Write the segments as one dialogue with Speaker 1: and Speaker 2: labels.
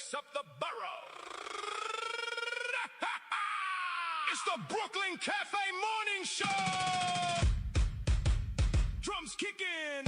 Speaker 1: shakes up the borough. It's the Brooklyn Cafe Morning Show. Drums kicking.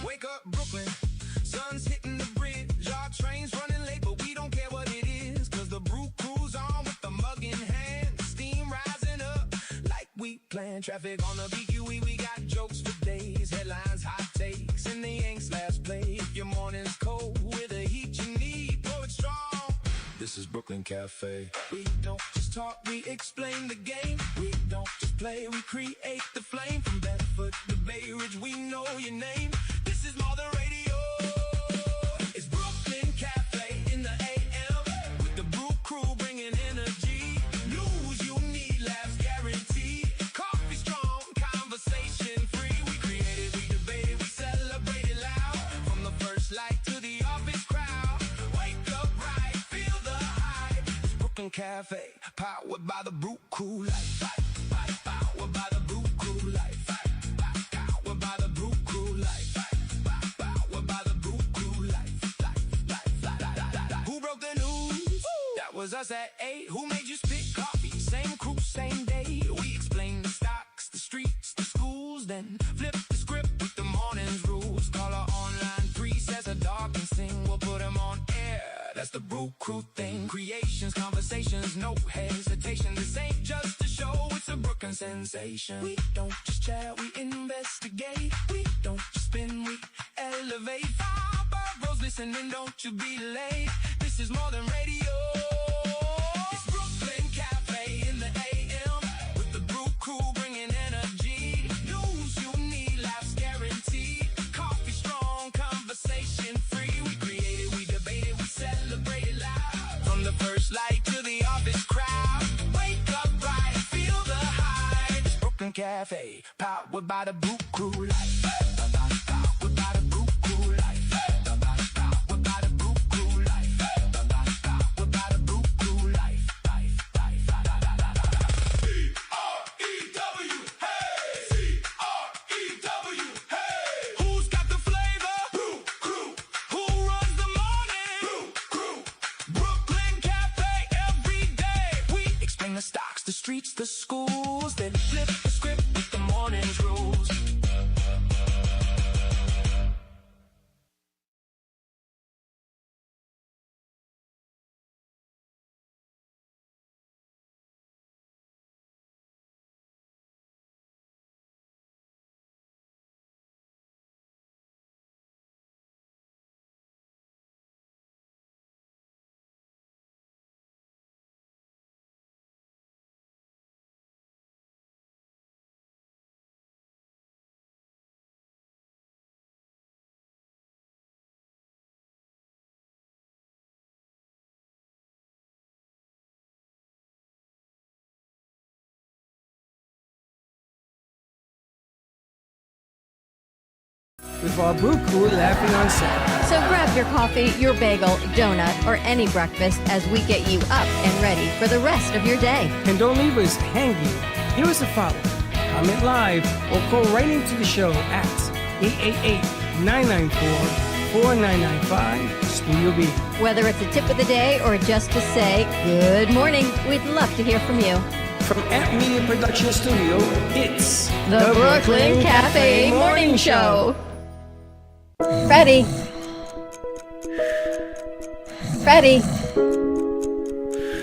Speaker 1: Wake up, Brooklyn. Sun's hitting the bridge. Our train's running late, but we don't care what it is. Cause the Brew Crew's on with the mug in hand. Steam rising up like we planned. Traffic on the BQE, we got jokes for days. Headlines, hot takes, and the Yanks last play. If your morning's cold with the heat you need, pour it strong. This is Brooklyn Cafe. We don't just talk, we explain the game. We don't just play, we create the flame. From Bedford to Bay Ridge, we know your name. This is more than radio. It's Brooklyn Cafe in the AM. With the Brew Crew bringing energy. News you need, laughs guaranteed. Coffee strong, conversation free. We created, we debated, we celebrated loud. From the first light to the office crowd. Wake up right, feel the hype. It's Brooklyn Cafe, powered by the Brew Crew. Powered by the Brew Crew. Powered by the Brew Crew. Who broke the news? That was us at 8. Who made you spit coffee? Same crew, same day. We explain the stocks, the streets, the schools, then flip the script with the morning's rules. Call our online presets, a dog can sing. We'll put them on air. That's the Brew Crew thing. Creations, conversations, no hesitation. This ain't just a show, it's a Brooklyn sensation. We don't just chat, we investigate. We don't just spin, we elevate. Five bros listening, don't you be late. This is more than radio. It's Brooklyn Cafe in the AM. With the Brew Crew bringing energy. News you need, laughs guaranteed. Coffee strong, conversation free. We created, we debated, we celebrated loud. From the first light to the office crowd. Wake up right, feel the hype. It's Brooklyn Cafe, powered by the Brew Crew. Powered by the Brew Crew. Powered by the Brew Crew. Powered by the Brew Crew. C-R-E-W, hey! C-R-E-W, hey! Who's got the flavor? Brew Crew. Who runs the morning? Brew Crew. Brooklyn Cafe every day. We explain the stocks, the streets, the schools, then flip the script with the morning's rules.
Speaker 2: With our Brew Crew laughing on set.
Speaker 3: So grab your coffee, your bagel, donut, or any breakfast as we get you up and ready for the rest of your day.
Speaker 2: And don't leave us hanging. Here is the follow. Comment live or call right into the show at 888-994-4995 Studio B.
Speaker 3: Whether it's a tip of the day or just to say good morning, we'd love to hear from you.
Speaker 2: From App Media Production Studio, it's
Speaker 3: The Brooklyn Cafe Morning Show. Freddie. Freddie.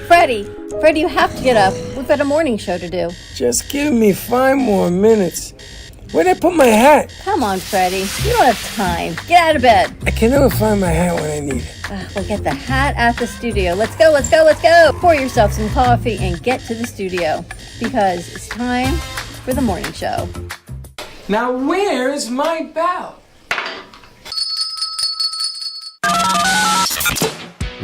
Speaker 3: Freddie, you have to get up. We've got a morning show to do.
Speaker 2: Just give me 5 more minutes. Where'd I put my hat?
Speaker 3: Come on, Freddie. You don't have time. Get out of bed.
Speaker 2: I can never find my hat when I need it.
Speaker 3: We'll get the hat at the studio. Let's go. Pour yourself some coffee and get to the studio because it's time for the morning show.
Speaker 2: Now where's my bell?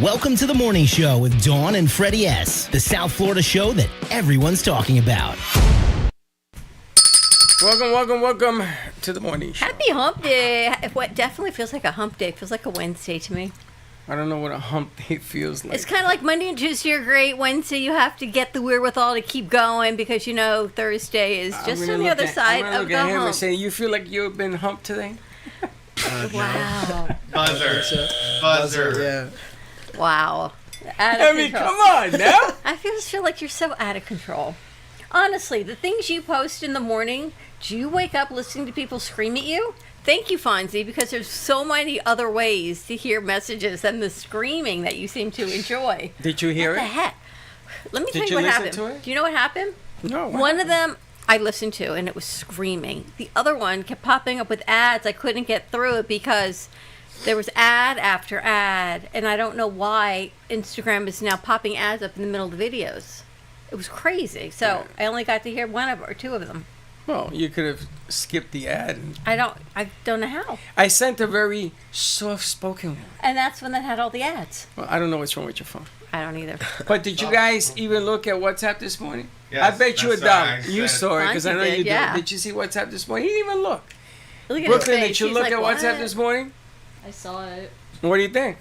Speaker 4: Welcome to the morning show with Dawn and Freddie S., the South Florida show that everyone's talking about.
Speaker 2: Welcome to the morning show.
Speaker 3: Happy Hump Day. What definitely feels like a hump day. It feels like a Wednesday to me.
Speaker 2: I don't know what a hump day feels like.
Speaker 3: It's kind of like Monday and Tuesday are great. Wednesday, you have to get the wherewithal to keep going because, you know, Thursday is just on the other side of the hump.
Speaker 2: And say, you feel like you've been humped today?
Speaker 3: Wow.
Speaker 5: Buzzer. Yeah.
Speaker 3: Wow.
Speaker 2: Come on now.
Speaker 3: I just feel like you're so out of control. Honestly, the things you post in the morning, do you wake up listening to people scream at you? Thank you, Fonzie, because there's so many other ways to hear messages than the screaming that you seem to enjoy.
Speaker 2: Did you hear
Speaker 3: What
Speaker 2: it?
Speaker 3: the heck? Let me tell
Speaker 2: Did
Speaker 3: you
Speaker 2: you
Speaker 3: what
Speaker 2: listen
Speaker 3: happened.
Speaker 2: to it?
Speaker 3: Do you know what happened?
Speaker 2: No.
Speaker 3: One of them I listened to, and it was screaming. The other one kept popping up with ads. I couldn't get through it because there was ad after ad, and I don't know why Instagram is now popping ads up in the middle of the videos. It was crazy. So I only got to hear one of or two of them.
Speaker 2: Well, you could have skipped the ad.
Speaker 3: I don't know how.
Speaker 2: I sent a very soft-spoken one.
Speaker 3: And that's when that had all the ads.
Speaker 2: Well, I don't know what's wrong with your phone.
Speaker 3: I don't either.
Speaker 2: But did you guys even look at WhatsApp this morning?
Speaker 5: Yes,
Speaker 2: I bet you a
Speaker 5: that's what I
Speaker 2: dollar. You
Speaker 5: said.
Speaker 2: saw it because I know
Speaker 3: Fonzie
Speaker 2: you
Speaker 3: did, yeah.
Speaker 2: did. Did you see WhatsApp this morning? He didn't even look.
Speaker 3: Look at
Speaker 2: Brooklyn,
Speaker 3: his face.
Speaker 2: did you
Speaker 3: He's
Speaker 2: look
Speaker 3: like,
Speaker 2: at WhatsApp
Speaker 3: "What?"
Speaker 2: this morning?
Speaker 6: I saw it.
Speaker 2: What do you think?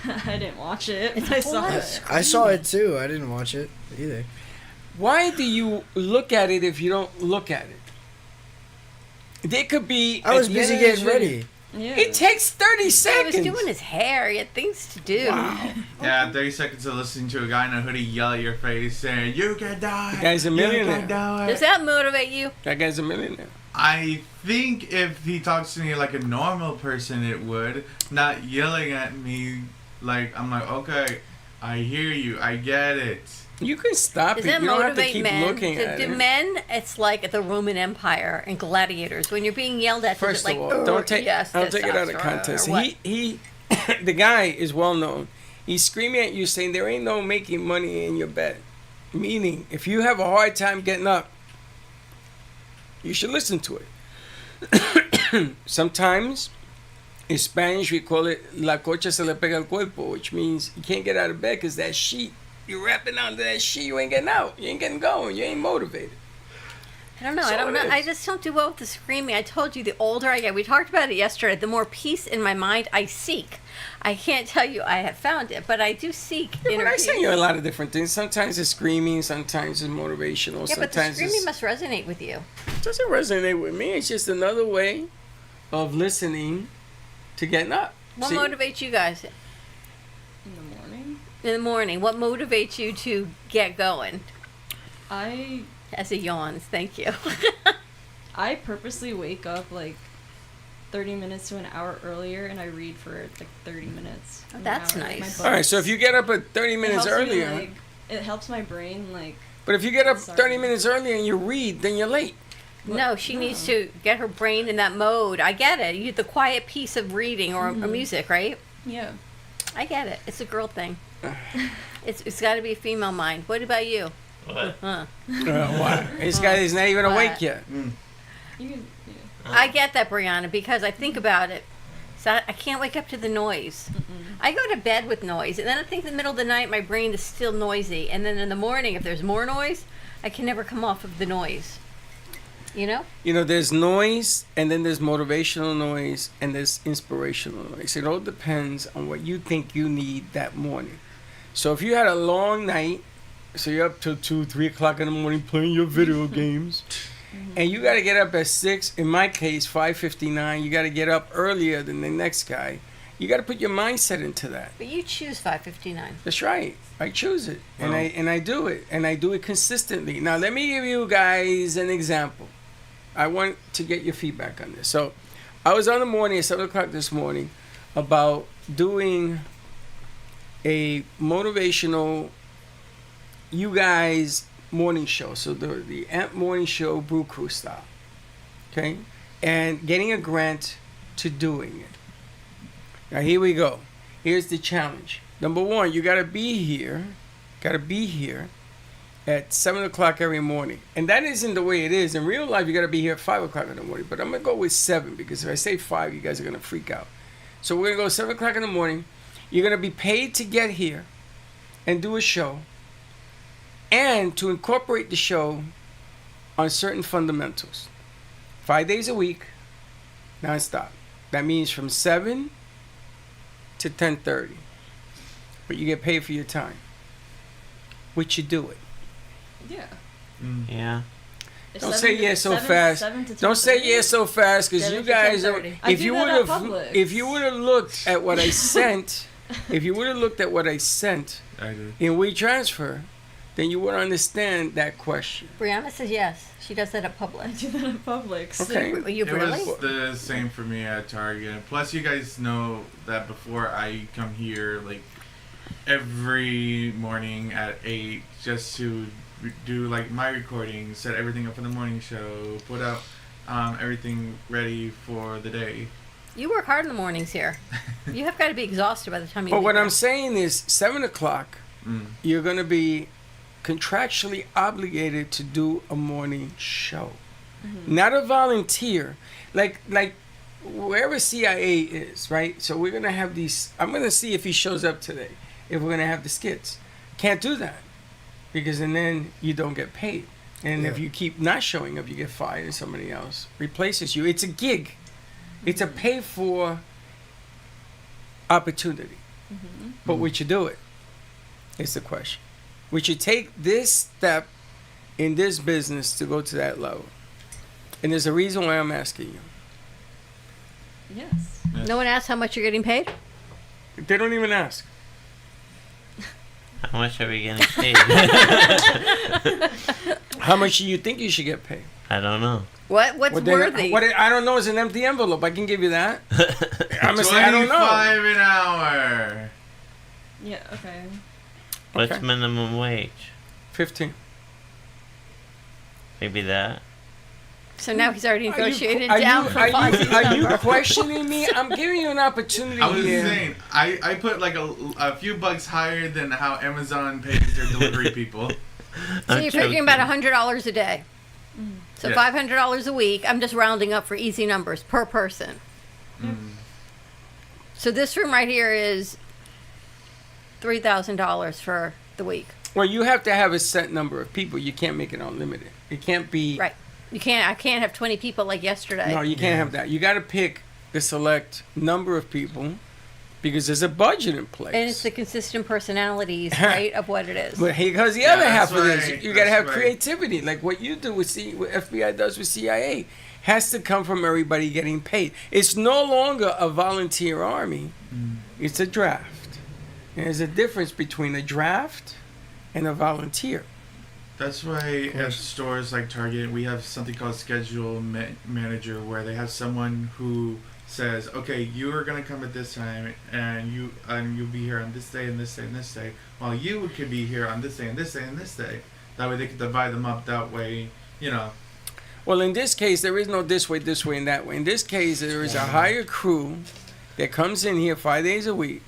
Speaker 6: I didn't watch it,
Speaker 3: It's
Speaker 6: but I
Speaker 3: a whole
Speaker 6: saw
Speaker 3: lot of
Speaker 6: it.
Speaker 7: I saw it too. I didn't watch it either.
Speaker 2: Why do you look at it if you don't look at it? There could be.
Speaker 7: I was
Speaker 2: at the
Speaker 7: busy
Speaker 2: end of
Speaker 7: getting
Speaker 2: this
Speaker 7: ready.
Speaker 6: Yeah.
Speaker 2: It takes 30
Speaker 3: He
Speaker 2: seconds.
Speaker 3: was doing his hair. He had things to do.
Speaker 5: Yeah, 30 seconds of listening to a guy in a hoodie yell at your face saying, "You can die."
Speaker 2: The guy's a
Speaker 5: You
Speaker 2: millionaire.
Speaker 5: can die.
Speaker 3: Does that motivate you?
Speaker 2: That guy's a millionaire.
Speaker 5: I think if he talks to me like a normal person, it would. Not yelling at me like, I'm like, okay, I hear you, I get it.
Speaker 2: You can stop
Speaker 3: Does
Speaker 2: it.
Speaker 3: that
Speaker 2: You don't have to
Speaker 3: motivate
Speaker 2: keep
Speaker 3: men?
Speaker 2: looking at
Speaker 3: Do
Speaker 2: it.
Speaker 3: men, it's like the Roman Empire and gladiators. When you're being yelled at,
Speaker 2: First
Speaker 3: is it like,
Speaker 2: of all, don't take
Speaker 3: yes,
Speaker 2: don't take it out of
Speaker 3: testosterone,"
Speaker 2: context.
Speaker 3: or what?
Speaker 2: He the guy is well known. He's screaming at you saying there ain't no making money in your bed. Meaning, if you have a hard time getting up, you should listen to it. Sometimes, in Spanish, we call it la cocha se le pega al cuerpo, which means you can't get out of bed because that sheet, you're wrapping onto that sheet, you ain't getting out. You ain't getting going. You ain't motivated.
Speaker 3: I don't know.
Speaker 2: So
Speaker 3: I don't
Speaker 2: it
Speaker 3: know.
Speaker 2: is.
Speaker 3: I just don't do well with the screaming. I told you, the older I get, we talked about it yesterday, the more peace in my mind I seek. I can't tell you I have found it, but I do seek
Speaker 2: Yeah,
Speaker 3: inner
Speaker 2: but I
Speaker 3: peace.
Speaker 2: send you a lot of different things. Sometimes it's screaming, sometimes it's motivational,
Speaker 3: Yeah, but the
Speaker 2: sometimes
Speaker 3: screaming
Speaker 2: it's...
Speaker 3: must resonate with you.
Speaker 2: It doesn't resonate with me. It's just another way of listening to getting up.
Speaker 3: What
Speaker 2: See?
Speaker 3: motivates you guys
Speaker 6: In the morning,
Speaker 3: in the morning? What motivates you to get going?
Speaker 6: I
Speaker 3: As it yawns, thank you.
Speaker 6: I purposely wake up like 30 minutes to an hour earlier, and I read for like 30 minutes.
Speaker 3: Oh,
Speaker 6: an
Speaker 3: that's
Speaker 6: hour, like, my
Speaker 3: nice.
Speaker 6: books.
Speaker 2: All right, so if you get up at 30
Speaker 6: It
Speaker 2: minutes
Speaker 6: helps me,
Speaker 2: earlier,
Speaker 6: like, it helps my brain like.
Speaker 2: but if you get up
Speaker 6: Sorry.
Speaker 2: 30 minutes earlier and you read, then you're late.
Speaker 3: No, she needs to get her brain in that mode. I get it. You the quiet piece of reading or music, right?
Speaker 6: Yeah.
Speaker 3: I get it. It's a girl thing. It's got to be a female mind. What about you?
Speaker 8: What?
Speaker 3: Huh.
Speaker 2: Why? This guy is not even
Speaker 3: What?
Speaker 2: awake yet.
Speaker 6: You can. Yeah.
Speaker 3: I get that, Brianna, because I think about it. So I can't wake up to the noise. I go to bed with noise, and then I think in the middle of the night my brain is still noisy, and then in the morning, if there's more noise, I can never come off of the noise. You know?
Speaker 2: You know, there's noise, and then there's motivational noise, and there's inspirational noise. It all depends on what you think you need that morning. So if you had a long night, so you're up till 2, 3 o'clock in the morning playing your video games, and you got to get up at 6, in my case, 5:59, you got to get up earlier than the next guy. You got to put your mindset into that.
Speaker 3: But you choose 5:59.
Speaker 2: That's right. I choose it, and
Speaker 5: Wow.
Speaker 2: I do it, and I do it consistently. Now, let me give you guys an example. I want to get your feedback on this. So, I was on the morning at 7 o'clock this morning about doing a motivational, you guys, morning show. So, the AMP morning show, Brew Crew style. Okay? And getting a grant to doing it. Now, here we go. Here's the challenge. Number one, you got to be here. At 7 o'clock every morning. And that isn't the way it is. In real life, you got to be here at 5 o'clock in the morning. But I'm going to go with 7 because if I say 5, you guys are going to freak out. So we're going to go 7 o'clock in the morning. You're going to be paid to get here and do a show and to incorporate the show on certain fundamentals. 5 days a week, nonstop. That means from 7 to 10:30. But you get paid for your time. Would you do it?
Speaker 6: Yeah.
Speaker 8: Yeah.
Speaker 6: It's
Speaker 2: Don't
Speaker 6: 7
Speaker 2: say
Speaker 6: to-
Speaker 2: yeah so
Speaker 6: 7
Speaker 2: fast.
Speaker 6: 7 to
Speaker 2: Don't say
Speaker 6: 10:30?
Speaker 2: yeah so fast, because
Speaker 3: 7
Speaker 2: you
Speaker 3: to
Speaker 2: guys are.
Speaker 3: 10:30.
Speaker 6: I
Speaker 2: If
Speaker 6: do
Speaker 2: you
Speaker 6: that
Speaker 2: would
Speaker 6: at
Speaker 2: have,
Speaker 6: Publix.
Speaker 2: if you would have looked at what I sent, if you would have looked at what I sent
Speaker 5: I do.
Speaker 2: in WeTransfer, then you would understand that question.
Speaker 3: Brianna says yes. She does that at
Speaker 6: I
Speaker 3: Publix.
Speaker 6: do that at Publix.
Speaker 2: Okay.
Speaker 3: Were you
Speaker 5: It
Speaker 3: really?
Speaker 5: was the same for me at Target. Plus, you guys know that before I come here, like every morning at 8, just to do like my recording, set everything up for the morning show, put out everything ready for the day.
Speaker 3: You work hard in the mornings here. You have got to be exhausted by the time you
Speaker 2: But
Speaker 3: get
Speaker 2: what
Speaker 3: there.
Speaker 2: I'm saying is, 7 o'clock, you're going to be contractually obligated to do a morning show, not a volunteer, like wherever CIA is, right? So we're gonna have these. I'm gonna see if he shows up today. If we're gonna have the skits, can't do that because then you don't get paid, and if
Speaker 7: Yeah.
Speaker 2: you keep not showing up, you get fired and somebody else replaces you. It's a gig. It's a pay for opportunity. But would you do it? Is the question. Would you take this step in this business to go to that level? And there's a reason why I'm asking you.
Speaker 6: Yes.
Speaker 3: No one asks how much you're getting paid?
Speaker 2: They don't even ask.
Speaker 8: How much are we getting paid?
Speaker 2: How much do you think you should get paid?
Speaker 8: I don't know.
Speaker 3: What's
Speaker 2: Well, then,
Speaker 3: worthy?
Speaker 2: what I don't know is an empty envelope. I can give you that. I'm gonna say I don't know.
Speaker 5: 25 an hour.
Speaker 6: Yeah. Okay.
Speaker 8: What's
Speaker 2: Okay.
Speaker 8: minimum wage?
Speaker 2: 15.
Speaker 8: Maybe that.
Speaker 3: So now he's already negotiated
Speaker 2: Are you-
Speaker 3: down from
Speaker 2: are you,
Speaker 3: Fozzie's
Speaker 2: are you
Speaker 3: number.
Speaker 2: questioning me? I'm giving you an opportunity
Speaker 5: I was
Speaker 2: here.
Speaker 5: saying, I put like a few bucks higher than how Amazon pays their delivery people.
Speaker 3: So you're figuring about $100 a day. So
Speaker 5: Yeah.
Speaker 3: $500 a week. I'm just rounding up for easy numbers per person. So this room right here is $3,000 for the week.
Speaker 2: Well, you have to have a set number of people. You can't make it unlimited. It can't be.
Speaker 3: Right. You can't. I can't have 20 people like yesterday.
Speaker 2: No, you can't have that. You got to pick the select number of people because there's a budget in place.
Speaker 3: And it's the consistent personalities, right, of what it is.
Speaker 2: But because the
Speaker 5: Yeah,
Speaker 2: other half
Speaker 5: that's
Speaker 2: of this,
Speaker 5: right,
Speaker 2: you got to
Speaker 5: that's
Speaker 2: have
Speaker 5: right.
Speaker 2: creativity, like what you do with what FBI does with CIA, has to come from everybody getting paid. It's no longer a volunteer army; it's a draft. And there's a difference between a draft and a volunteer.
Speaker 5: That's why at stores like Target, we have something called Schedule Manager, where they have someone who says, "Okay, you are gonna come at this time, and you'll be here on this day and this day and this day, while you could be here on this day and this day and this day." That way, they can divide them up. That way, you know.
Speaker 2: Well, in this case, there is no this way, and that way. In this case, there is a hired crew that comes in here 5 days a week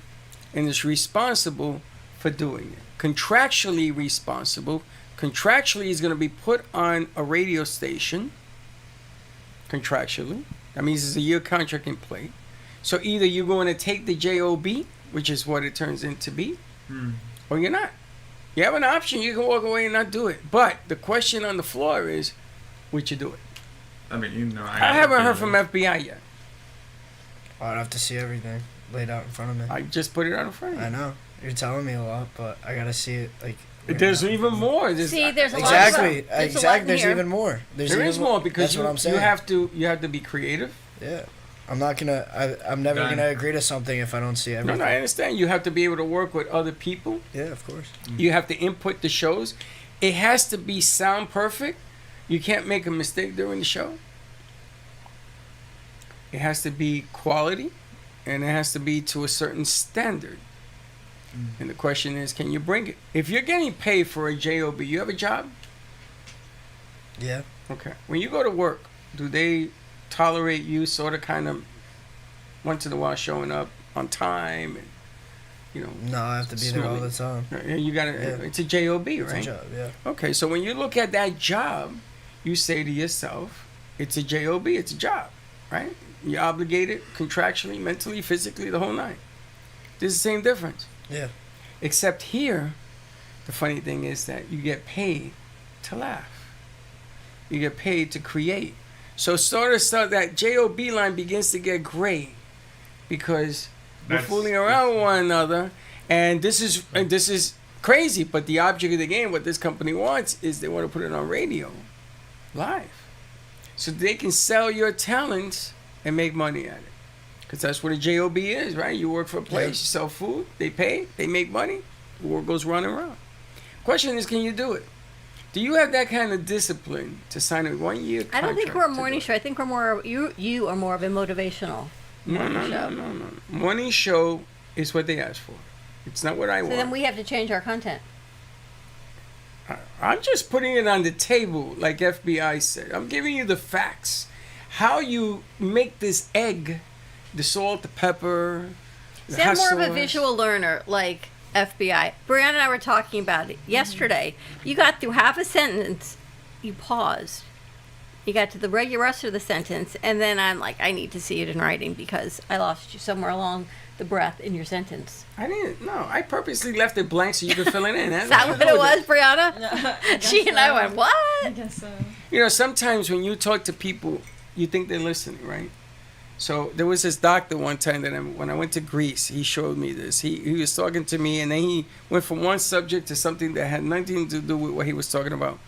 Speaker 2: and is responsible for doing it. Contractually responsible. Contractually is going to be put on a radio station. Contractually. That means there's a year contract in play. So either you're going to take the JOB, which is what it turns into be, or you're not. You have an option. You can walk away and not do it. But the question on the floor is, would you do it?
Speaker 5: I mean, you know.
Speaker 2: I haven't heard from FBI yet.
Speaker 7: I'd have to see everything laid out in front of me.
Speaker 2: I just put it out in front of you.
Speaker 7: I know. You're telling me a lot, but I gotta see it like. right
Speaker 2: There's
Speaker 7: now.
Speaker 2: even more.
Speaker 3: See, there's a lot
Speaker 7: Exactly.
Speaker 3: of there's a lot
Speaker 7: Exactly.
Speaker 3: in
Speaker 7: There's
Speaker 3: here.
Speaker 7: even more. There's
Speaker 2: There
Speaker 7: even
Speaker 2: is more because
Speaker 7: that's what I'm
Speaker 2: you
Speaker 7: saying.
Speaker 2: have to be creative.
Speaker 7: Yeah. I'm not gonna. I'm never
Speaker 5: Done.
Speaker 7: gonna agree to something if I don't see
Speaker 2: No,
Speaker 7: everything.
Speaker 2: no, I understand. You have to be able to work with other people.
Speaker 7: Yeah, of course.
Speaker 2: You have to input the shows. It has to be sound perfect. You can't make a mistake during the show. It has to be quality, and it has to be to a certain standard. And the question is, can you bring it? If you're getting paid for a JOB, you have a job?
Speaker 7: Yeah.
Speaker 2: Okay. When you go to work, do they tolerate you sort of kind of once in a while showing up on time and, you know,
Speaker 7: No, I have to be there all the time.
Speaker 2: you got to,
Speaker 7: Yeah.
Speaker 2: it's a JOB,
Speaker 7: It's
Speaker 2: right?
Speaker 7: a job. Yeah.
Speaker 2: Okay. So when you look at that job, you say to yourself, it's a JOB, it's a job, right? You're obligated contractually, mentally, physically, the whole nine. There's the same difference.
Speaker 7: Yeah.
Speaker 2: Except here, the funny thing is that you get paid to laugh. You get paid to create. So that JOB line begins to get gray because we're
Speaker 5: That's-
Speaker 2: fooling around with one another, and this is crazy. But the object of the game, what this company wants, is they want to put it on radio, live, so they can sell your talents and make money at it. Because that's what a JOB is, right? You work for a place, you sell food, they pay, they make money, the world goes round and round. Question is, can you do it? Do you have that kind of discipline to sign a 1 year contract?
Speaker 3: I don't think we're a
Speaker 2: to
Speaker 3: morning
Speaker 2: do it?
Speaker 3: show. I think we're more. You are more of a motivational.
Speaker 2: No. Morning show is what they ask for. It's not what I
Speaker 3: So
Speaker 2: want.
Speaker 3: then we have to change our content.
Speaker 2: I'm just putting it on the table, like FBI said. I'm giving you the facts. How you make this egg, the salt, the pepper, the
Speaker 3: See, I'm more of a
Speaker 2: hot sauce.
Speaker 3: visual learner, like FBI. Brianna and I were talking about it yesterday. You got through half a sentence, you paused. You got to the rest of the sentence, and then I'm like, I need to see it in writing because I lost you somewhere along the breath in your sentence.
Speaker 2: I didn't. No, I purposely left it blank so you could fill it in.
Speaker 3: Is that what it was, Brianna?
Speaker 6: I guess
Speaker 3: She and I
Speaker 6: so.
Speaker 3: went,
Speaker 6: I
Speaker 3: what?
Speaker 6: guess so.
Speaker 2: You know, sometimes when you talk to people, you think they're listening, right? So there was this doctor one time that when I went to Greece, he showed me this. He was talking to me, and then he went from one subject to something that had nothing to do with what he was talking about.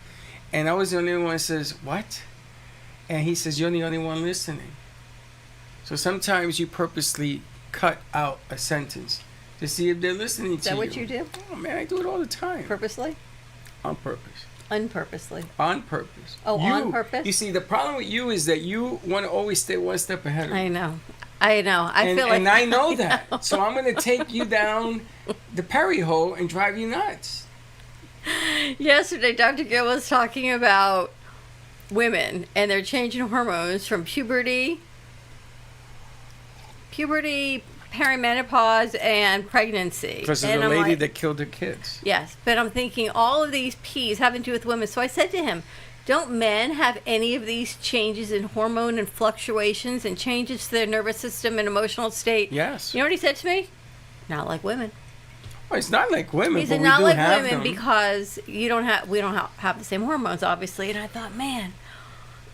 Speaker 2: And I was the only one that says, what? And he says, you're the only one listening. So sometimes you purposely cut out a sentence to see if they're listening to you.
Speaker 3: Is that what you do?
Speaker 2: Oh, man, I do it all the time.
Speaker 3: Purposely?
Speaker 2: On purpose.
Speaker 3: Unpurposely.
Speaker 2: On purpose.
Speaker 3: Oh, on purpose?
Speaker 2: You see, the problem with you is that you want to always stay one step ahead of me.
Speaker 3: I know. I
Speaker 2: And,
Speaker 3: feel like.
Speaker 2: and I know that. So I'm going to take you down the Perry hole and drive you nuts.
Speaker 3: Yesterday, Dr. Gill was talking about women and they're changing hormones from puberty, perimenopause, and pregnancy.
Speaker 2: Because of
Speaker 3: and
Speaker 2: the
Speaker 3: I'm
Speaker 2: lady
Speaker 3: like,
Speaker 2: that killed her kids.
Speaker 3: Yes, but I'm thinking all of these P's have to do with women. So I said to him, don't men have any of these changes in hormone and fluctuations and changes to their nervous system and emotional state?
Speaker 2: Yes.
Speaker 3: You know what he said to me? Not like women.
Speaker 2: Well, it's not like women,
Speaker 3: He
Speaker 2: but
Speaker 3: said
Speaker 2: we
Speaker 3: not
Speaker 2: do
Speaker 3: like
Speaker 2: have
Speaker 3: women
Speaker 2: them.
Speaker 3: because we don't have the same hormones, obviously. And I thought, man,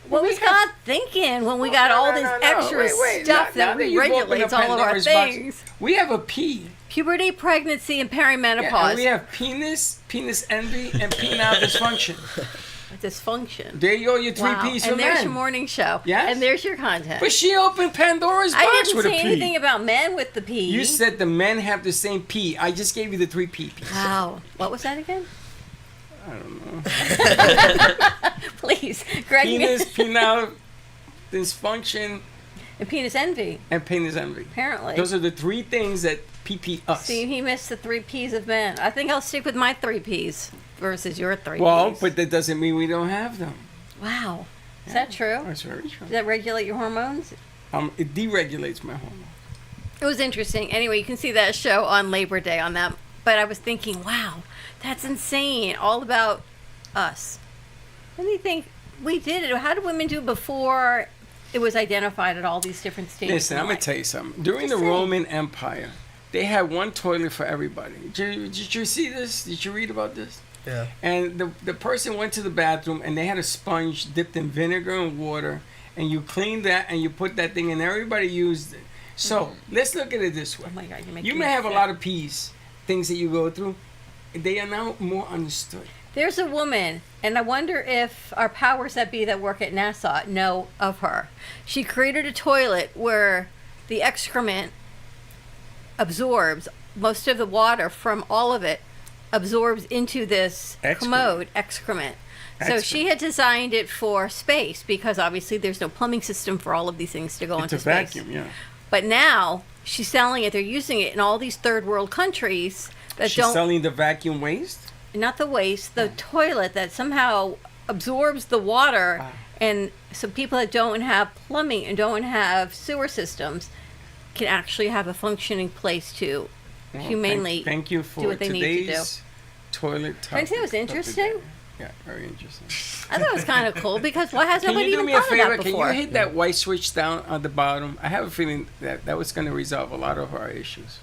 Speaker 3: what
Speaker 2: we
Speaker 3: was
Speaker 2: have-
Speaker 3: God thinking when we got all this extra stuff
Speaker 2: Now
Speaker 3: that
Speaker 2: you've opened
Speaker 3: regulates
Speaker 2: a
Speaker 3: all of our
Speaker 2: Pandora's box.
Speaker 3: things?
Speaker 2: We have a P.
Speaker 3: Puberty, pregnancy, and perimenopause.
Speaker 2: Yeah, and we have penis envy, and penile dysfunction.
Speaker 3: Dysfunction.
Speaker 2: There you go, your three
Speaker 3: Wow.
Speaker 2: P's for
Speaker 3: And there's
Speaker 2: men.
Speaker 3: your morning show.
Speaker 2: Yes.
Speaker 3: And there's your content.
Speaker 2: But she opened Pandora's
Speaker 3: I
Speaker 2: box
Speaker 3: didn't
Speaker 2: with a
Speaker 3: say
Speaker 2: P.
Speaker 3: anything about men with the P.
Speaker 2: You said the men have the same P. I just gave you the three P's.
Speaker 3: Wow. What was that again?
Speaker 2: I don't know.
Speaker 3: Please, Greg.
Speaker 2: Penis, penile dysfunction,
Speaker 3: And penis envy,
Speaker 2: and penis envy.
Speaker 3: apparently.
Speaker 2: Those are the three things that PP us.
Speaker 3: See, he missed the three P's of men. I think I'll stick with my three P's versus your three
Speaker 2: Well,
Speaker 3: P's.
Speaker 2: but that doesn't mean we don't have them.
Speaker 3: Wow. Is that true?
Speaker 2: That's very true.
Speaker 3: Does that regulate your hormones?
Speaker 2: It deregulates my hormones.
Speaker 3: It was interesting. Anyway, you can see that show on Labor Day on that. But I was thinking, wow, that's insane. All about us. What do you think? We did it. How did women do it before it was identified at all these different stages?
Speaker 2: Listen, I'm going to tell you something. During the
Speaker 3: Just saying.
Speaker 2: Roman Empire, they had one toilet for everybody. Did you see this? Did you read about this?
Speaker 7: Yeah.
Speaker 2: And the person went to the bathroom and they had a sponge dipped in vinegar and water, and you cleaned that and you put that thing in. Everybody used it. So let's look at it this way.
Speaker 3: Oh my God,
Speaker 2: You may have a lot of P's, things that you go through. They are now more understood.
Speaker 3: There's a woman, and I wonder if our powers that be that work at NASA know of her. She created a toilet where the excrement absorbs most of the water from all of it, absorbs into this commode excrement. So she had designed it for space because obviously there's no plumbing system for all of these things to go
Speaker 2: It's
Speaker 3: into
Speaker 2: a
Speaker 3: space.
Speaker 2: vacuum, yeah.
Speaker 3: But now she's selling it. They're using it in all these third world countries that
Speaker 2: She's
Speaker 3: don't.
Speaker 2: selling the vacuum waste?
Speaker 3: Not the waste, the toilet that somehow absorbs the water. And so people that don't have plumbing and don't have sewer systems can actually have a functioning place to
Speaker 2: Well,
Speaker 3: humanely
Speaker 2: thank you for
Speaker 3: do what they need to do.
Speaker 2: today's toilet
Speaker 3: Don't you think it was
Speaker 2: topic of the
Speaker 3: interesting?
Speaker 2: day. Yeah, very interesting.
Speaker 3: I thought it was kind of cool because why has
Speaker 2: Can
Speaker 3: nobody
Speaker 2: you do
Speaker 3: even
Speaker 2: me a
Speaker 3: thought of
Speaker 2: favor?
Speaker 3: that
Speaker 2: Can
Speaker 3: before?
Speaker 2: you hit that white switch down on the bottom? I have a feeling that was going to resolve a lot of our issues.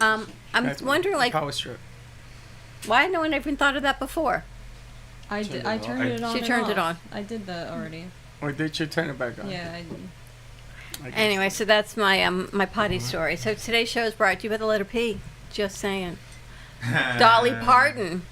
Speaker 3: I'm
Speaker 2: That's
Speaker 3: wondering, like,
Speaker 2: power strip.
Speaker 3: why no one even thought of that before?
Speaker 6: I turned it on.
Speaker 3: She
Speaker 6: and
Speaker 3: turned it
Speaker 6: off.
Speaker 3: on.
Speaker 6: I did that already.
Speaker 2: Or did you turn it back on?
Speaker 6: Yeah, I did.
Speaker 2: I guess.
Speaker 3: Anyway, so that's my my potty story. So today's show is brought to you by the letter P. Just saying. Dolly Parton.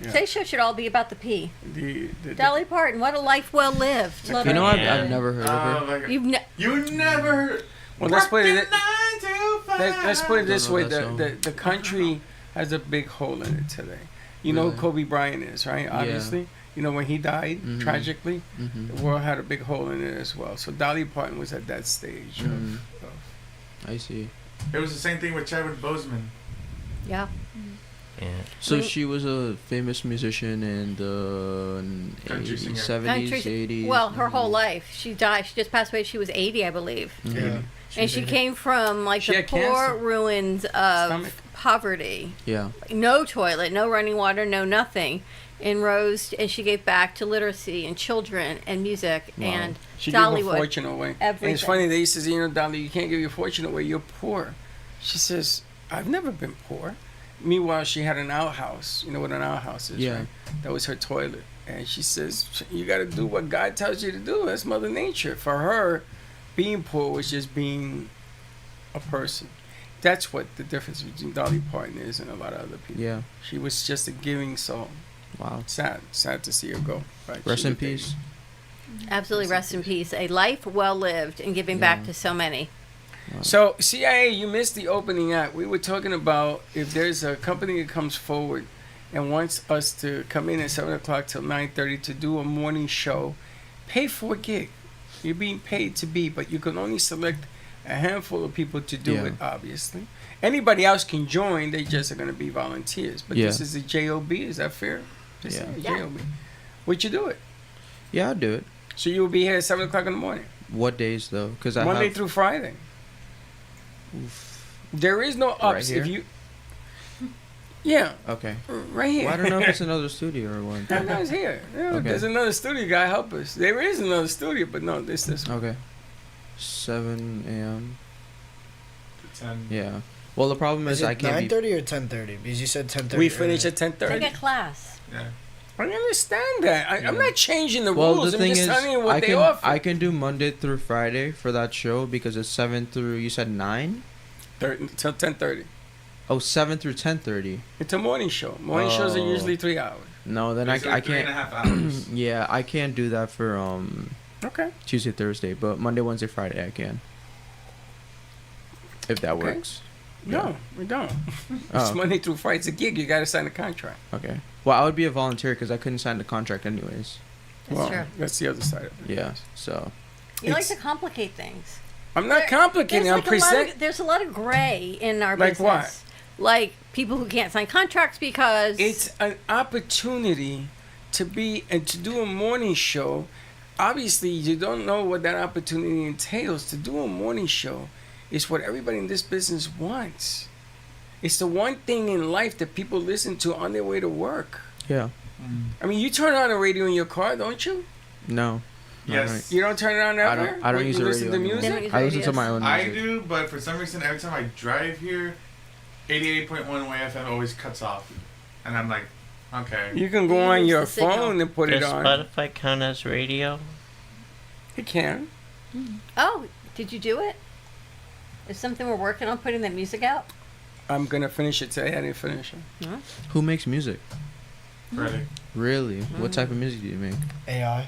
Speaker 2: Yeah.
Speaker 3: Today's show should all be about the P.
Speaker 2: The
Speaker 3: Dolly Parton, what a life well lived.
Speaker 6: Love
Speaker 7: You know,
Speaker 6: her.
Speaker 7: I've never heard of her.
Speaker 5: Oh my God.
Speaker 3: You've
Speaker 5: You never.
Speaker 2: Well, let's put it.
Speaker 5: Working 9 to 5.
Speaker 2: Let's put it this
Speaker 7: Don't know
Speaker 2: way:
Speaker 7: that song.
Speaker 2: the country has a big hole in it today. You know who
Speaker 7: Really?
Speaker 2: Kobe Bryant is, right? Obviously, you know when he died
Speaker 7: Mhm.
Speaker 2: tragically,
Speaker 7: Mm-hmm.
Speaker 2: the world had a big hole in it as well. So Dolly Parton was at that stage.
Speaker 7: Mhm.
Speaker 2: Of
Speaker 7: I see.
Speaker 5: It was the same thing with Chadwick Boseman.
Speaker 3: yeah.
Speaker 8: Yeah.
Speaker 7: So
Speaker 3: When-
Speaker 7: she was a famous musician in the
Speaker 5: Country singer.
Speaker 7: 70s,
Speaker 3: Country-
Speaker 7: 80s.
Speaker 3: Well, her whole life. She died. She just passed away. She was 80, I believe.
Speaker 7: Mhm.
Speaker 2: Yeah.
Speaker 3: And she came from like
Speaker 2: She
Speaker 3: the
Speaker 2: had
Speaker 3: poor
Speaker 2: cancer.
Speaker 3: ruins of
Speaker 2: Stomach.
Speaker 3: poverty.
Speaker 7: Yeah.
Speaker 3: No toilet, no running water, no nothing. And rose, and she gave back to literacy and children and music
Speaker 7: Wow.
Speaker 3: and
Speaker 2: She gave her
Speaker 3: Dollywood.
Speaker 2: fortune away. And it's
Speaker 3: Everything.
Speaker 2: funny, they used to say, you know, Dolly, you can't give your fortune away, you're poor. She says, I've never been poor. Meanwhile, she had an outhouse. You know what an outhouse is,
Speaker 7: Yeah.
Speaker 2: right? That was her toilet. And she says, you got to do what God tells you to do. That's Mother Nature. For her, being poor was just being a person. That's what the difference between Dolly Parton is and a lot of other people.
Speaker 7: Yeah.
Speaker 2: She was just a giving soul.
Speaker 7: Wow.
Speaker 2: Sad to see her go. Right?
Speaker 7: Rest
Speaker 2: She
Speaker 7: in
Speaker 2: was
Speaker 7: peace.
Speaker 3: Absolutely, rest in peace. A life well lived and giving back
Speaker 7: Yeah.
Speaker 3: to so many.
Speaker 2: So, CIA, you missed the opening act. We were talking about if there's a company that comes forward and wants us to come in at 7 o'clock till 9:30 to do a morning show, pay for a gig. You're being paid to be, but you can only select a handful of people to do
Speaker 7: Yeah.
Speaker 2: it, obviously. Anybody else can join, they just are going to be volunteers. But
Speaker 7: Yeah.
Speaker 2: this is a JOB, is that fair? Just
Speaker 7: Yeah.
Speaker 2: say
Speaker 3: Yeah.
Speaker 2: JOB. Would you do it?
Speaker 7: Yeah, I'll do it.
Speaker 2: So you will be here at 7 o'clock in the morning,
Speaker 7: What days though? Because I
Speaker 2: Monday
Speaker 7: have.
Speaker 2: through Friday. There is no ups
Speaker 7: here?
Speaker 2: if you. Yeah,
Speaker 7: Okay.
Speaker 2: right here.
Speaker 7: Well, I don't know if it's another studio or what.
Speaker 2: No, it's here. Yeah,
Speaker 7: Okay.
Speaker 2: There's another studio guy help us. There is another studio, but no, this one.
Speaker 7: Okay. 7 a.m.
Speaker 5: 10.
Speaker 7: Yeah. Well, the problem is,
Speaker 9: Is
Speaker 7: I
Speaker 9: it
Speaker 7: can't be.
Speaker 9: 9:30 or 10:30? Because you said 10:30.
Speaker 2: We finish
Speaker 9: earlier.
Speaker 2: at 10:30.
Speaker 3: Take a class.
Speaker 5: Yeah.
Speaker 2: I understand that. I'm
Speaker 7: Yeah.
Speaker 2: not changing the
Speaker 7: Well,
Speaker 2: rules.
Speaker 7: the
Speaker 2: I'm
Speaker 7: thing
Speaker 2: just
Speaker 7: is,
Speaker 2: telling you what
Speaker 7: I
Speaker 2: they
Speaker 7: can
Speaker 2: offer.
Speaker 7: I can do Monday through Friday for that show because it's 7 through. You said 9.
Speaker 2: Till 10:30.
Speaker 7: Oh, 7 through 10:30.
Speaker 2: It's a morning show. Morning shows are
Speaker 7: Oh.
Speaker 2: usually 3 hours.
Speaker 7: No, then I
Speaker 5: Basically
Speaker 7: can't.
Speaker 5: 3.5 hours.
Speaker 7: Yeah, I can't do that for
Speaker 2: Okay.
Speaker 7: Tuesday, Thursday, but Monday, Wednesday, Friday I can. If that
Speaker 2: Okay.
Speaker 7: works.
Speaker 2: No, we don't. It's
Speaker 7: Oh,
Speaker 2: Monday through Friday. It's a gig. You got to sign a contract.
Speaker 7: okay. Well, I would be a volunteer because I couldn't sign the contract anyways.
Speaker 3: That's true.
Speaker 2: That's the other side of it.
Speaker 7: Yeah. So.
Speaker 3: You like
Speaker 2: It's-
Speaker 3: to complicate things.
Speaker 2: I'm not complicating. I'm presenting.
Speaker 3: There's a lot of gray in our
Speaker 2: Like
Speaker 3: business.
Speaker 2: what?
Speaker 3: Like people who can't sign contracts because
Speaker 2: It's an opportunity to be and to do a morning show. Obviously, you don't know what that opportunity entails. To do a morning show is what everybody in this business wants. It's the one thing in life that people listen to on their way to work.
Speaker 7: Yeah.
Speaker 2: I mean, you turn on the radio in your car, don't you?
Speaker 7: No. Not
Speaker 5: Yes.
Speaker 7: right.
Speaker 2: You don't turn it on
Speaker 7: I
Speaker 2: ever?
Speaker 7: don't- I don't
Speaker 2: when
Speaker 7: use
Speaker 2: you
Speaker 7: the
Speaker 2: listen to
Speaker 7: radio anymore.
Speaker 3: They don't
Speaker 2: music?
Speaker 3: use
Speaker 7: I listen to
Speaker 3: radios.
Speaker 7: my own
Speaker 5: I
Speaker 7: music.
Speaker 5: do, but for some reason, every time I drive here, 88.1 YFM always cuts off. And I'm like, okay.
Speaker 2: You can go
Speaker 3: You
Speaker 2: on
Speaker 3: lose
Speaker 2: your
Speaker 3: the signal.
Speaker 2: phone and put it
Speaker 8: Does
Speaker 2: on.
Speaker 8: Spotify count as radio?
Speaker 2: You can.
Speaker 3: Oh, did you do it? Is something we're working on putting that music out?
Speaker 2: I'm going to finish it today. I didn't finish it.
Speaker 7: Who makes music?
Speaker 5: Friday.
Speaker 7: Really? What type of music do you make?
Speaker 9: AI.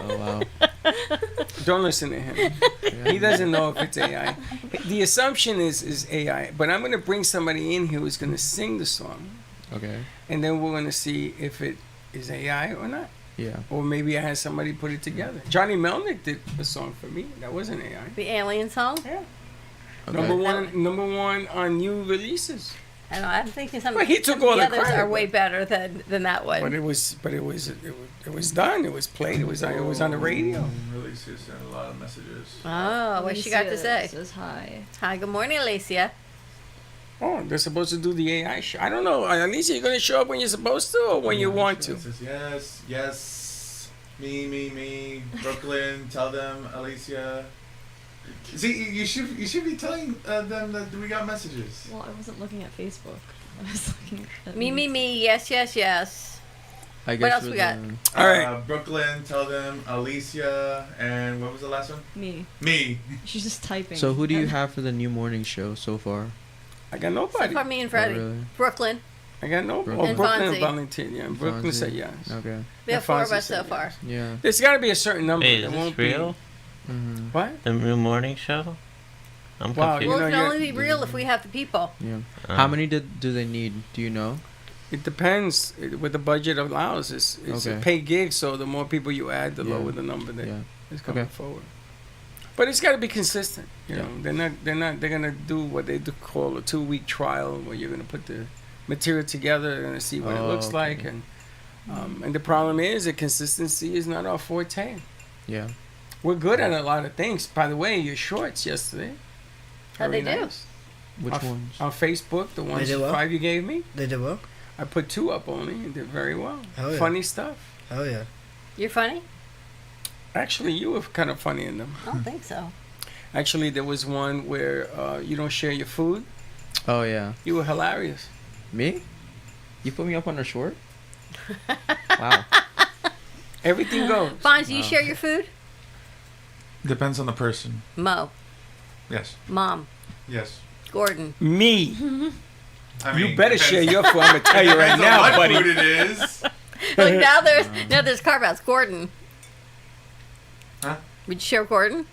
Speaker 7: Oh wow.
Speaker 2: Don't listen to him. He doesn't know if it's AI. The assumption is AI, but I'm going to bring somebody in here who's going to sing the song,
Speaker 7: Okay.
Speaker 2: and then we're going to see if it is AI or not.
Speaker 7: Yeah.
Speaker 2: Or maybe I had somebody put it together. Johnny Melnick did a song for me. That wasn't AI.
Speaker 3: The alien song?
Speaker 2: Yeah.
Speaker 7: Okay.
Speaker 2: Number one on new releases.
Speaker 3: I don't know. I'm thinking some,
Speaker 2: Well, he took
Speaker 3: some
Speaker 2: all
Speaker 3: of
Speaker 2: the
Speaker 3: the others
Speaker 2: credit,
Speaker 3: are way
Speaker 2: but-
Speaker 3: better than that one.
Speaker 2: But it was done. It was played. It was on the radio.
Speaker 5: Releases and a lot of messages.
Speaker 3: Oh, what she got to
Speaker 6: Alicia
Speaker 3: say?
Speaker 6: Says hi.
Speaker 3: Hi, good morning, Alicia.
Speaker 2: Oh, they're supposed to do the AI show. I don't know. Alicia, you gonna show up when you're supposed to or when you want to?
Speaker 5: It says, yes, yes, me, Brooklyn, tell them, Alicia. See, you should be telling them that we got messages.
Speaker 6: Well, I wasn't looking at Facebook. I was looking at
Speaker 3: Me, yes, yes, yes.
Speaker 7: I guess
Speaker 3: else
Speaker 7: with
Speaker 3: we got?
Speaker 2: All right.
Speaker 5: Brooklyn, tell them Alicia, and what was the last one?
Speaker 6: Me.
Speaker 5: Me.
Speaker 6: She's just typing.
Speaker 7: So who do you have for the new morning show so far?
Speaker 2: I got
Speaker 3: So
Speaker 2: nobody.
Speaker 3: far, me and Freddie.
Speaker 7: Oh, really?
Speaker 3: Brooklyn.
Speaker 2: I got no.
Speaker 7: Brooklyn.
Speaker 2: Oh,
Speaker 3: And
Speaker 2: Brooklyn
Speaker 3: Fonzie.
Speaker 2: and Valentin. Yeah, Brooklyn
Speaker 7: Fonzie.
Speaker 2: said yes.
Speaker 7: Okay.
Speaker 3: We have
Speaker 2: And
Speaker 3: 4 of
Speaker 2: Fonzie
Speaker 3: us so
Speaker 2: said
Speaker 3: far.
Speaker 2: yes.
Speaker 7: Yeah.
Speaker 2: There's got to be a certain number.
Speaker 8: Wait,
Speaker 2: There
Speaker 8: is
Speaker 2: won't
Speaker 8: this real?
Speaker 7: Mm-hmm.
Speaker 2: What?
Speaker 8: The new morning show? I'm
Speaker 2: Wow,
Speaker 8: confused.
Speaker 3: Well,
Speaker 2: know,
Speaker 3: it can
Speaker 2: you're-
Speaker 3: only be real if we have the people.
Speaker 7: Yeah.
Speaker 8: Um,
Speaker 7: How many do they need? Do you know?
Speaker 2: It depends. What the budget allows. It's
Speaker 7: Okay.
Speaker 2: a paid gig, so the more people you add, the
Speaker 7: Yeah.
Speaker 2: lower the number that
Speaker 7: Yeah.
Speaker 2: is coming
Speaker 7: Okay.
Speaker 2: forward. But it's got to be consistent. You
Speaker 7: Yeah.
Speaker 2: know, they're gonna do what they do call a 2-week trial, where you're gonna put the material together, they're gonna see what it looks
Speaker 7: Oh, okay.
Speaker 2: like, and the problem is that consistency is not our forte.
Speaker 7: Yeah.
Speaker 2: We're good at a lot of things. By the way, your shorts yesterday.
Speaker 3: How'd they
Speaker 2: very
Speaker 3: do?
Speaker 2: nice.
Speaker 7: Which
Speaker 2: on,
Speaker 7: ones?
Speaker 2: On Facebook, the ones
Speaker 9: did well?
Speaker 2: 5 you gave me,
Speaker 9: They did well.
Speaker 2: I put 2 up only, and did very well.
Speaker 9: Hell yeah.
Speaker 2: Funny stuff.
Speaker 9: Hell yeah.
Speaker 3: You're funny?
Speaker 2: Actually, you were kind of funny in them.
Speaker 3: I don't think so.
Speaker 2: Actually, there was one where you don't share your food.
Speaker 7: Oh yeah.
Speaker 2: You were hilarious.
Speaker 7: Me? You put me up on a short? Wow.
Speaker 2: Everything goes.
Speaker 3: Fonz, do you share your food?
Speaker 5: Depends on the person.
Speaker 3: Mo,
Speaker 5: Yes.
Speaker 3: Mom,
Speaker 5: Yes.
Speaker 3: Gordon.
Speaker 2: Me.
Speaker 5: I
Speaker 2: You better share your food. I'm gonna tell you right
Speaker 5: depends on
Speaker 2: now,
Speaker 5: what
Speaker 2: buddy.
Speaker 5: food it is.
Speaker 3: Like now there's carve outs. Gordon.
Speaker 5: Huh?
Speaker 3: Would you share Gordon?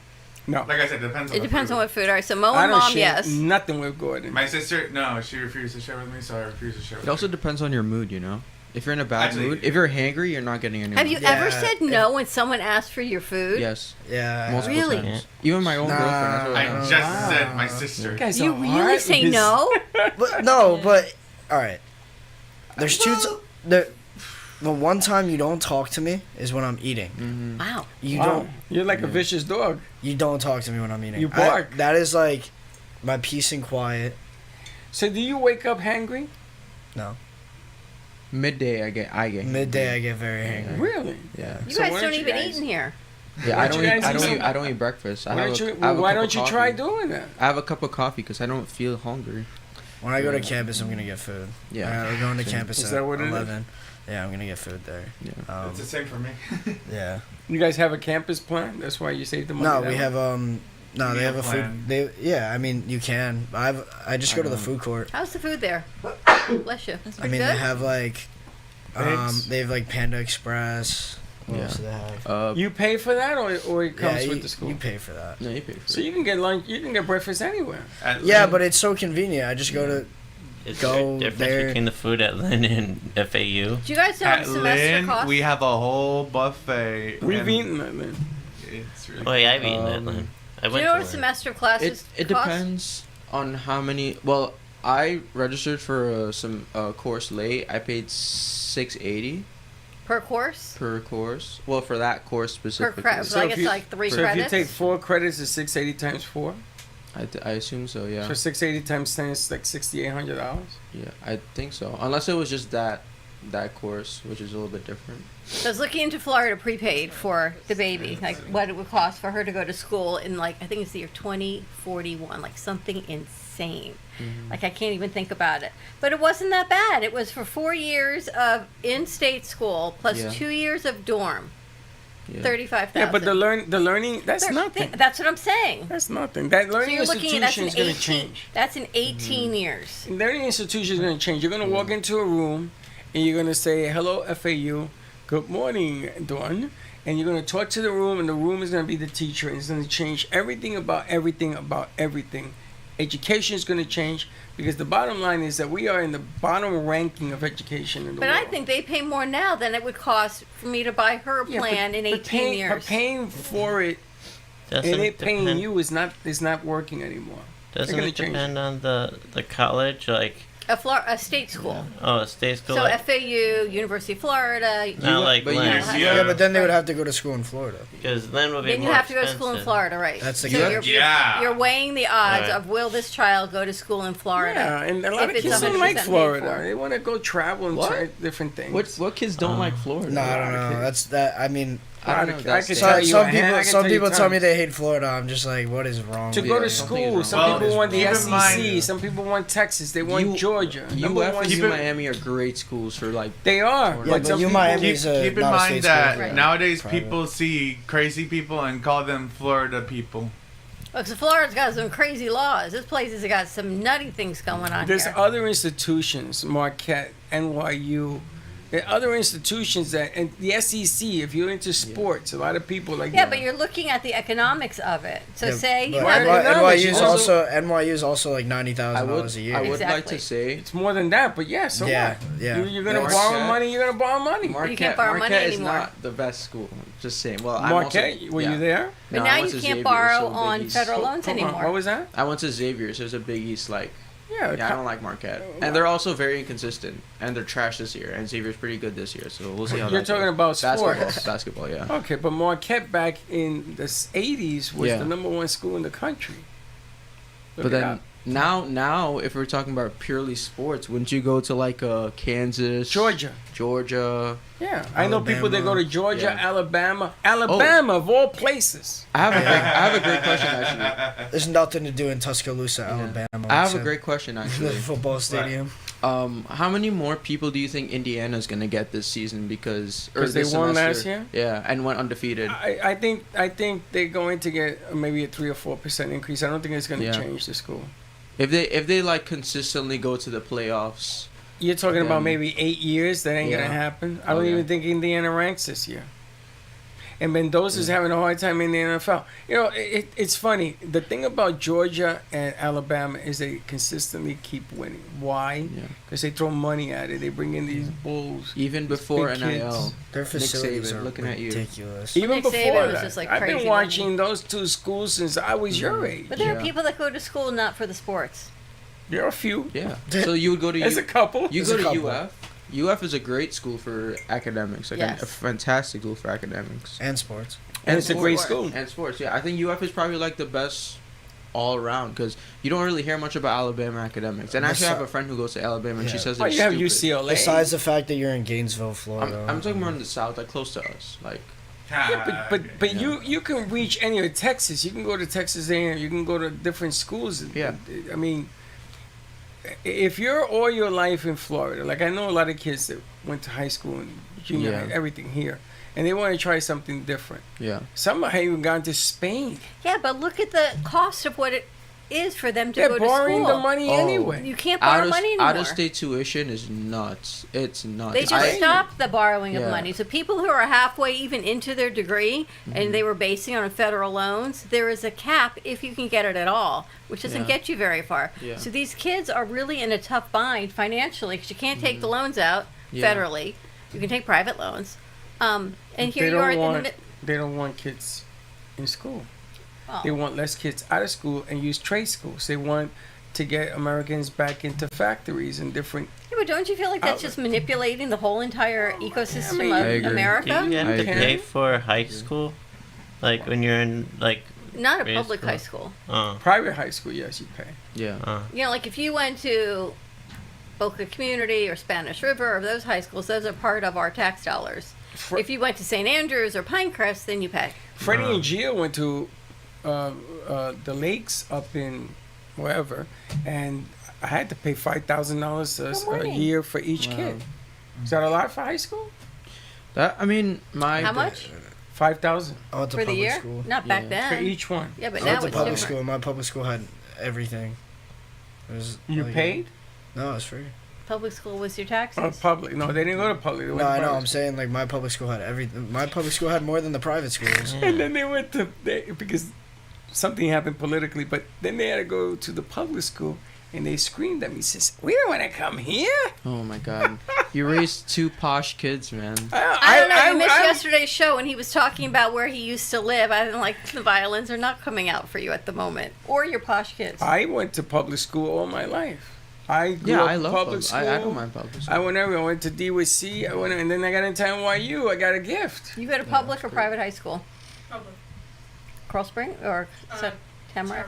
Speaker 2: No,
Speaker 5: Like I said, depends on
Speaker 3: It
Speaker 5: the
Speaker 3: depends
Speaker 5: food.
Speaker 3: on what food. All right, so Mo
Speaker 2: I
Speaker 3: and
Speaker 2: don't
Speaker 3: Mom,
Speaker 2: share
Speaker 3: yes.
Speaker 2: nothing with Gordon.
Speaker 5: My sister, no, she refused to share with me, so I refuse to share with
Speaker 7: It also
Speaker 5: her.
Speaker 7: depends on your mood, you know. If you're in a bad
Speaker 5: Actually-
Speaker 7: mood, if you're hangry, you're not getting any.
Speaker 3: Have you
Speaker 9: Yeah,
Speaker 3: ever said no when someone asked for your food?
Speaker 7: Yes.
Speaker 9: Yeah.
Speaker 7: Multiple
Speaker 3: Really?
Speaker 7: times. Even my own
Speaker 9: Nah.
Speaker 7: girlfriend. That's what
Speaker 5: I
Speaker 7: I
Speaker 5: just said my sister.
Speaker 2: You guys
Speaker 3: You
Speaker 2: are
Speaker 3: really
Speaker 2: hard
Speaker 3: say
Speaker 2: with this-
Speaker 3: no?
Speaker 9: But no, but all right. There's the one time you don't talk to me is when I'm eating.
Speaker 7: Mm-hmm.
Speaker 3: Wow.
Speaker 9: You
Speaker 2: Wow. You're like a vicious dog.
Speaker 9: don't talk to me when I'm eating.
Speaker 2: You bark.
Speaker 9: That is like my peace and quiet.
Speaker 2: So do you wake up hangry?
Speaker 9: No.
Speaker 7: Midday, I get.
Speaker 9: Midday I get very hangry.
Speaker 2: Really?
Speaker 7: Yeah.
Speaker 3: You
Speaker 2: So
Speaker 3: guys
Speaker 2: why
Speaker 3: don't
Speaker 2: don't you
Speaker 3: even
Speaker 2: guys-
Speaker 3: eat in here.
Speaker 7: Yeah.
Speaker 2: Why don't you guys eat
Speaker 7: I don't eat breakfast.
Speaker 2: Why don't you try doing that?
Speaker 7: I have a cup of coffee because I don't feel hungry.
Speaker 9: When I go to campus, I'm gonna get food.
Speaker 7: Yeah.
Speaker 9: We're going to
Speaker 7: Same.
Speaker 9: campus
Speaker 2: Is
Speaker 9: at
Speaker 2: that what it is?
Speaker 9: 11. Yeah, I'm gonna get food there.
Speaker 7: Yeah.
Speaker 5: It's the same for me.
Speaker 9: Yeah.
Speaker 2: You guys have a campus plan? That's why you save the money.
Speaker 9: No,
Speaker 2: that
Speaker 9: we
Speaker 2: way?
Speaker 9: have no, they
Speaker 5: Meal
Speaker 9: have a
Speaker 5: plan.
Speaker 9: food. I mean, you can. I just go to the food court.
Speaker 3: How's the food there? Bless you.
Speaker 9: I mean,
Speaker 3: good?
Speaker 9: they have like,
Speaker 2: Eggs?
Speaker 9: they have like Panda Express. What
Speaker 7: Yeah.
Speaker 9: else do they have?
Speaker 2: You pay for that, or it comes
Speaker 9: yeah,
Speaker 2: with the school?
Speaker 9: you pay for that.
Speaker 7: No, you pay for
Speaker 2: So
Speaker 7: it.
Speaker 2: you can get lunch. You can get breakfast anywhere.
Speaker 9: Yeah, but it's so convenient. I just go to.
Speaker 8: Is
Speaker 9: Go
Speaker 8: there a difference
Speaker 9: there.
Speaker 8: between the food at Lynn and FAU?
Speaker 3: Do you guys know what a semester costs?
Speaker 5: we have a whole buffet.
Speaker 2: We've
Speaker 5: and
Speaker 2: eaten that, man.
Speaker 5: It's really
Speaker 8: Oh, yeah, I've eaten at
Speaker 7: Um,
Speaker 8: Lynn. I
Speaker 3: Do
Speaker 8: went
Speaker 3: you know
Speaker 8: to
Speaker 3: what a
Speaker 8: Lynn.
Speaker 3: semester of classes
Speaker 7: It
Speaker 3: cost?
Speaker 7: depends on how many. Well, I registered for some course late. I paid $680
Speaker 3: Per course?
Speaker 7: per course. Well, for that course
Speaker 3: Per
Speaker 7: specifically.
Speaker 3: credit? So I guess like 3
Speaker 2: So
Speaker 3: credits?
Speaker 2: if you take 4 credits, it's 680 times 4.
Speaker 7: I assume so. Yeah.
Speaker 2: So 680 times 10 is like $6,800.
Speaker 7: Yeah, I think so. Unless it was just that course, which is a little bit different.
Speaker 3: So I was looking into Florida prepaid for the baby, like what it would cost for her to go to school in like, I think it's the year 2041, like something insane. Like I can't even think about it. But it wasn't that bad. It was for 4 years of in-state school plus
Speaker 7: Yeah.
Speaker 3: 2 years of dorm,
Speaker 7: Yeah.
Speaker 3: 35,000.
Speaker 2: Yeah, but the learning, that's nothing.
Speaker 3: That's what I'm saying.
Speaker 2: That's nothing. That
Speaker 3: So
Speaker 2: learning
Speaker 3: you're looking at that's
Speaker 2: institution
Speaker 3: an
Speaker 2: is going
Speaker 3: 18.
Speaker 2: to change.
Speaker 3: That's in 18 years.
Speaker 2: Learning institution is going to change. You're going to walk into a room and you're going to say, "Hello, FAU. Good morning, Dawn." And you're going to talk to the room, and the room is going to be the teacher, and it's going to change everything about everything. Education is going to change because the bottom line is that we are in the bottom ranking of education in the
Speaker 3: But
Speaker 2: world.
Speaker 3: I think they pay more now than it would cost for me to buy her a
Speaker 2: Yeah,
Speaker 3: plan in 18
Speaker 2: paying,
Speaker 3: years.
Speaker 2: But paying for it
Speaker 8: Doesn't
Speaker 2: and it paying
Speaker 8: depend-
Speaker 2: you is not working anymore.
Speaker 8: Doesn't
Speaker 2: gonna
Speaker 8: it
Speaker 2: change
Speaker 8: depend on the college? Like,
Speaker 3: A state school.
Speaker 8: oh, state school?
Speaker 3: So
Speaker 8: like,
Speaker 3: FAU, University of Florida.
Speaker 8: not like
Speaker 7: but you-
Speaker 8: Lynn.
Speaker 9: Yeah, but then they would have to go to school in Florida.
Speaker 8: Because Lynn would be
Speaker 3: Then you
Speaker 8: more
Speaker 3: have to go to school in
Speaker 8: expensive.
Speaker 3: Florida, right?
Speaker 9: That's the
Speaker 3: so
Speaker 9: good-
Speaker 3: you're weighing the odds
Speaker 8: Right.
Speaker 3: of will this child go to school in Florida?
Speaker 2: Yeah, and a lot
Speaker 3: If
Speaker 2: of
Speaker 3: it's
Speaker 2: kids don't
Speaker 3: 100%
Speaker 2: like
Speaker 3: paid
Speaker 2: Florida.
Speaker 3: for.
Speaker 2: They want to go travel and
Speaker 7: What?
Speaker 2: try different things.
Speaker 7: What kids don't like Florida?
Speaker 9: No, I don't
Speaker 2: lot of
Speaker 9: know.
Speaker 2: kids.
Speaker 9: That's that. I mean,
Speaker 7: I don't know. If that's
Speaker 2: could
Speaker 7: the-
Speaker 2: tell you
Speaker 9: Some
Speaker 2: a
Speaker 9: people,
Speaker 2: hand- I can
Speaker 9: some
Speaker 2: tell you
Speaker 9: people tell me
Speaker 2: tons.
Speaker 9: they hate Florida. I'm just like, what is wrong?
Speaker 2: To
Speaker 9: with
Speaker 2: go
Speaker 9: you?
Speaker 2: to
Speaker 7: something is
Speaker 2: school,
Speaker 7: wrong.
Speaker 2: some
Speaker 5: Well,
Speaker 2: people want the
Speaker 5: keep in
Speaker 2: SEC,
Speaker 5: mind-
Speaker 2: some people want Texas, they want
Speaker 7: U-
Speaker 2: Georgia. Number
Speaker 7: UF
Speaker 2: one,
Speaker 7: and
Speaker 5: Keep it-
Speaker 7: Miami are great schools for like.
Speaker 2: they are.
Speaker 7: Yeah,
Speaker 2: but some
Speaker 9: U
Speaker 2: people,
Speaker 9: Miami
Speaker 5: Keep,
Speaker 9: is a,
Speaker 5: keep in
Speaker 9: not a
Speaker 5: mind
Speaker 9: state
Speaker 5: that
Speaker 9: school, yeah.
Speaker 5: nowadays
Speaker 9: Private.
Speaker 5: people see crazy people and call them Florida people.
Speaker 3: Look, so Florida's got some crazy laws. This place has got some nutty things going on
Speaker 2: there's
Speaker 3: here.
Speaker 2: other institutions, Marquette, NYU, there are other institutions that, and the SEC, if you're into sports, a lot of people like
Speaker 3: Yeah, but you're looking at the economics of it. So
Speaker 9: Yeah,
Speaker 3: say you
Speaker 9: but
Speaker 2: Why
Speaker 3: have
Speaker 2: not?
Speaker 9: NYU's
Speaker 2: Also-
Speaker 9: also like $90,000 a year.
Speaker 7: I would like
Speaker 3: Exactly.
Speaker 7: to say
Speaker 2: it's more than that, but yeah, so
Speaker 9: Yeah,
Speaker 2: what?
Speaker 9: yeah.
Speaker 2: You're gonna
Speaker 9: That's-
Speaker 2: borrow
Speaker 7: Marquette-
Speaker 2: money, you're gonna borrow money.
Speaker 7: Marquette,
Speaker 3: borrow money
Speaker 7: Marquette is
Speaker 3: anymore.
Speaker 7: not the best school. Just saying. Well,
Speaker 2: Marquette,
Speaker 7: I'm also,
Speaker 2: were
Speaker 7: yeah.
Speaker 2: you there?
Speaker 3: But
Speaker 7: No,
Speaker 3: now
Speaker 7: I
Speaker 3: you
Speaker 7: went to
Speaker 3: can't
Speaker 7: Xavier,
Speaker 3: borrow
Speaker 7: so
Speaker 3: on
Speaker 7: Big East.
Speaker 3: federal loans
Speaker 2: Hold on,
Speaker 3: anymore.
Speaker 2: what was that?
Speaker 7: I went to Xavier, so it was a Big East like.
Speaker 2: Yeah,
Speaker 7: Yeah, I don't like Marquette, and they're also very inconsistent, and they're trash this year. And Xavier's pretty good this year, so we'll see how.
Speaker 2: You're
Speaker 7: that
Speaker 2: talking
Speaker 7: goes.
Speaker 2: about
Speaker 7: basketball.
Speaker 2: sports.
Speaker 7: Basketball, yeah.
Speaker 2: Okay, but Marquette back in the 80s was
Speaker 7: Yeah.
Speaker 2: the number one school in the country. Look
Speaker 7: But
Speaker 2: it
Speaker 7: then
Speaker 2: up.
Speaker 7: now, if we're talking about purely sports, wouldn't you go to like Kansas,
Speaker 2: Georgia.
Speaker 7: Georgia?
Speaker 2: Yeah, I know people that go to Georgia,
Speaker 7: Yeah.
Speaker 2: Alabama of all places.
Speaker 7: I have a great question actually.
Speaker 9: There's nothing to do in Tuscaloosa, Alabama.
Speaker 7: I have a
Speaker 9: except
Speaker 7: great question
Speaker 9: the
Speaker 7: actually.
Speaker 9: football stadium.
Speaker 7: How many more people do you think Indiana's gonna get this season because or
Speaker 2: 'Cause they
Speaker 7: this
Speaker 2: won last
Speaker 7: semester?
Speaker 2: year?
Speaker 7: Yeah, and went undefeated.
Speaker 2: I think they're going to get maybe a 3 or 4% increase. I don't think it's going to
Speaker 7: Yeah.
Speaker 2: change the school.
Speaker 7: If they like consistently go to the playoffs,
Speaker 2: You're talking about
Speaker 7: Again.
Speaker 2: maybe 8 years. That ain't
Speaker 7: Yeah.
Speaker 2: gonna happen. I don't
Speaker 7: Okay.
Speaker 2: even think Indiana ranks this year. And Mendoza's having a hard time in the NFL. You know, it's funny. The thing about Georgia and Alabama is they consistently keep winning. Why?
Speaker 7: Yeah.
Speaker 2: Because they throw money at it. They bring in these bulls.
Speaker 7: even before
Speaker 2: big
Speaker 7: NIL,
Speaker 2: kids.
Speaker 9: Their facilities
Speaker 7: Saban,
Speaker 9: are
Speaker 7: looking at you.
Speaker 9: ridiculous.
Speaker 2: Even
Speaker 3: Nick
Speaker 2: before
Speaker 3: Saban was
Speaker 2: that,
Speaker 3: just, like,
Speaker 2: I've been
Speaker 3: crazy
Speaker 2: watching those two schools since I was your age.
Speaker 3: But there
Speaker 7: Yeah.
Speaker 3: are people that go to school not for the sports.
Speaker 2: There are a few.
Speaker 7: Yeah. So you would go to
Speaker 2: There's a couple.
Speaker 7: you
Speaker 9: There's
Speaker 7: go
Speaker 9: a
Speaker 7: to
Speaker 9: couple.
Speaker 7: UF. UF is a great school for academics. Like
Speaker 3: Yes.
Speaker 7: a fantastic school for academics.
Speaker 9: And sports.
Speaker 2: And it's a great
Speaker 3: sports.
Speaker 2: school.
Speaker 7: And sports, yeah. I think UF is probably like the best all around because you don't really hear much about Alabama academics. And actually, I have a friend who goes to Alabama and she
Speaker 9: Yeah.
Speaker 7: says
Speaker 2: Oh,
Speaker 7: they're
Speaker 2: you have
Speaker 7: stupid.
Speaker 2: UCLA.
Speaker 9: Besides the fact that you're in Gainesville, Florida.
Speaker 7: I'm talking more in the south, like close to us. Like,
Speaker 2: Yeah, but you can reach any of Texas. You can go to Texas A&M. You can go to different schools.
Speaker 7: Yeah.
Speaker 2: I mean, if you're all your life in Florida, like I know a lot of kids that went to high school and junior
Speaker 7: Yeah.
Speaker 2: high, everything here, and they want to try something different.
Speaker 7: yeah.
Speaker 2: Some have even gone to Spain.
Speaker 3: Yeah, but look at the cost of what it is for them to
Speaker 2: They're
Speaker 3: go to
Speaker 2: borrowing
Speaker 3: school.
Speaker 2: the money
Speaker 7: Oh.
Speaker 2: anyway.
Speaker 3: You can't borrow money anymore.
Speaker 7: Out of state tuition is nuts. It's nuts.
Speaker 3: They just
Speaker 2: I-
Speaker 3: stopped the borrowing of
Speaker 7: Yeah.
Speaker 3: money. So people who are halfway even into their degree
Speaker 7: Mm-hmm.
Speaker 3: and they were basing on federal loans, there is a cap if you can get it at all, which doesn't
Speaker 7: Yeah.
Speaker 3: get you very far.
Speaker 7: Yeah.
Speaker 3: So these kids are really in a tough bind financially because you can't take the loans out
Speaker 7: Mm-hmm. Yeah.
Speaker 3: federally. You can take private loans. And
Speaker 2: They
Speaker 3: here you
Speaker 2: don't
Speaker 3: are in the
Speaker 2: want.
Speaker 3: mid-
Speaker 2: They don't want kids in school.
Speaker 3: oh.
Speaker 2: They want less kids out of school and use trade schools. They want to get Americans back into factories and different.
Speaker 3: Yeah, but don't you feel like that's just manipulating the whole entire ecosystem
Speaker 2: I
Speaker 3: of
Speaker 2: agree.
Speaker 8: Do
Speaker 3: America?
Speaker 8: you have
Speaker 7: I
Speaker 8: to
Speaker 7: agree.
Speaker 8: pay for high school? Like when you're in like
Speaker 3: Not a
Speaker 8: grade
Speaker 3: public
Speaker 8: school?
Speaker 3: high school.
Speaker 2: Private high school, yes, you pay.
Speaker 7: Yeah.
Speaker 3: You know, like if you went to Boca Community or Spanish River or those high schools, those are part of our tax dollars.
Speaker 2: Fr-
Speaker 3: If you went to St. Andrews or Pinecrest, then you pay.
Speaker 2: Freddie and Gio went to the lakes up in wherever, and I had to pay $5,000 a
Speaker 3: money.
Speaker 2: year for each kid. Is that a lot for high school?
Speaker 7: That I mean, my
Speaker 3: How much?
Speaker 2: $5,000
Speaker 9: I went to
Speaker 3: For the
Speaker 9: public
Speaker 3: year?
Speaker 9: school.
Speaker 3: Not back
Speaker 7: Yeah.
Speaker 3: then.
Speaker 2: for each one.
Speaker 3: Yeah, but
Speaker 9: I
Speaker 3: now
Speaker 9: went to
Speaker 3: it's
Speaker 9: public
Speaker 3: different.
Speaker 9: school. My public school had everything. It was
Speaker 2: You
Speaker 9: like-
Speaker 2: paid?
Speaker 9: No, it was free.
Speaker 3: Public school was your taxes.
Speaker 2: Or public? No, they didn't go to public. They went
Speaker 9: No,
Speaker 2: to
Speaker 9: I know.
Speaker 2: private
Speaker 9: I'm saying like my public school had everything. My public school had more than the private schools.
Speaker 2: And then they went to because something happened politically, but then they had to go to the public school, and they screamed at me, "Says we don't want to come here."
Speaker 7: Oh my god. You raised two posh kids, man.
Speaker 3: I don't know. You missed yesterday's show when he was talking about where he used to live. I didn't like the violins are not coming out for you at the moment, or your posh kids.
Speaker 2: I went to public school all my life. I grew
Speaker 7: Yeah,
Speaker 2: up
Speaker 7: I love
Speaker 2: public school.
Speaker 7: I don't mind public school.
Speaker 2: I went everywhere. I went to DWC. I went, and then I got into NYU. I got a gift.
Speaker 3: You go to public or private high school?
Speaker 10: Public.
Speaker 3: Coral Spring or Tamarack?
Speaker 10: Tamarack.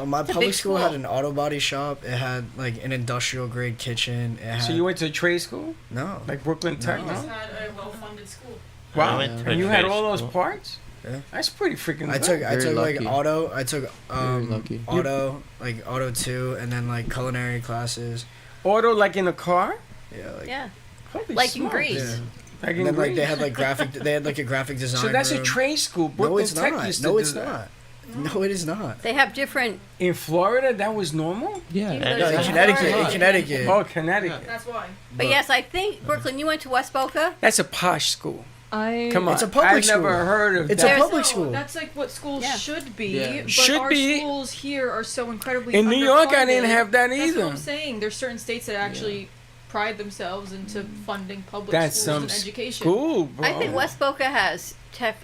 Speaker 9: My
Speaker 3: It's a
Speaker 9: public
Speaker 3: big
Speaker 9: school
Speaker 3: school.
Speaker 9: had an auto body shop. It had like an industrial grade kitchen. It had,
Speaker 2: So you went to a trade school,
Speaker 9: no.
Speaker 2: like Brooklyn Tech,
Speaker 9: No.
Speaker 2: no?
Speaker 10: Just had a well-funded school.
Speaker 2: Wow.
Speaker 8: I went to a
Speaker 2: And you had
Speaker 8: trade
Speaker 2: all those
Speaker 8: school.
Speaker 2: parts?
Speaker 9: Yeah.
Speaker 2: That's pretty freaking
Speaker 9: I
Speaker 2: good.
Speaker 9: took like
Speaker 7: lucky.
Speaker 9: auto. I took
Speaker 7: lucky.
Speaker 9: auto 2, and then like culinary classes.
Speaker 2: Auto like in a car?
Speaker 9: Yeah, like
Speaker 3: Yeah.
Speaker 2: Holy
Speaker 3: Like in
Speaker 2: smokes.
Speaker 3: Greece.
Speaker 9: yeah.
Speaker 2: Like in
Speaker 9: And then like
Speaker 2: Greece.
Speaker 9: they had like graphic. They had like a graphic design.
Speaker 2: So that's a
Speaker 9: room.
Speaker 2: trade school. Brooklyn
Speaker 9: No, it's
Speaker 2: Tech
Speaker 9: not.
Speaker 2: used to
Speaker 9: No,
Speaker 2: do
Speaker 9: it's
Speaker 2: that.
Speaker 9: not. No, it is not.
Speaker 3: They have different.
Speaker 2: In Florida, that was normal?
Speaker 7: Yeah.
Speaker 3: You
Speaker 9: No,
Speaker 3: There's
Speaker 9: in
Speaker 3: a
Speaker 9: Connecticut.
Speaker 3: lot.
Speaker 9: In Connecticut.
Speaker 2: Oh, Connecticut.
Speaker 10: That's why.
Speaker 3: But yes, I think Brooklyn. You went to West Boca.
Speaker 2: That's a posh school.
Speaker 6: I
Speaker 2: Come on.
Speaker 9: It's a public
Speaker 2: I've
Speaker 9: school.
Speaker 2: never heard of
Speaker 9: It's
Speaker 2: that.
Speaker 9: a public
Speaker 10: No,
Speaker 9: school.
Speaker 10: That's like what schools
Speaker 3: Yeah.
Speaker 10: should be.
Speaker 7: Yeah.
Speaker 10: But
Speaker 2: Should
Speaker 10: our
Speaker 2: be.
Speaker 10: schools here are so incredibly
Speaker 2: In New York, I didn't
Speaker 10: underfunded.
Speaker 2: have that
Speaker 10: That's
Speaker 2: either.
Speaker 10: what I'm saying. There's certain states that actually pride themselves into funding public
Speaker 2: That's
Speaker 10: schools
Speaker 2: some
Speaker 10: and education.
Speaker 2: school, bro.
Speaker 3: I think West Boca has tech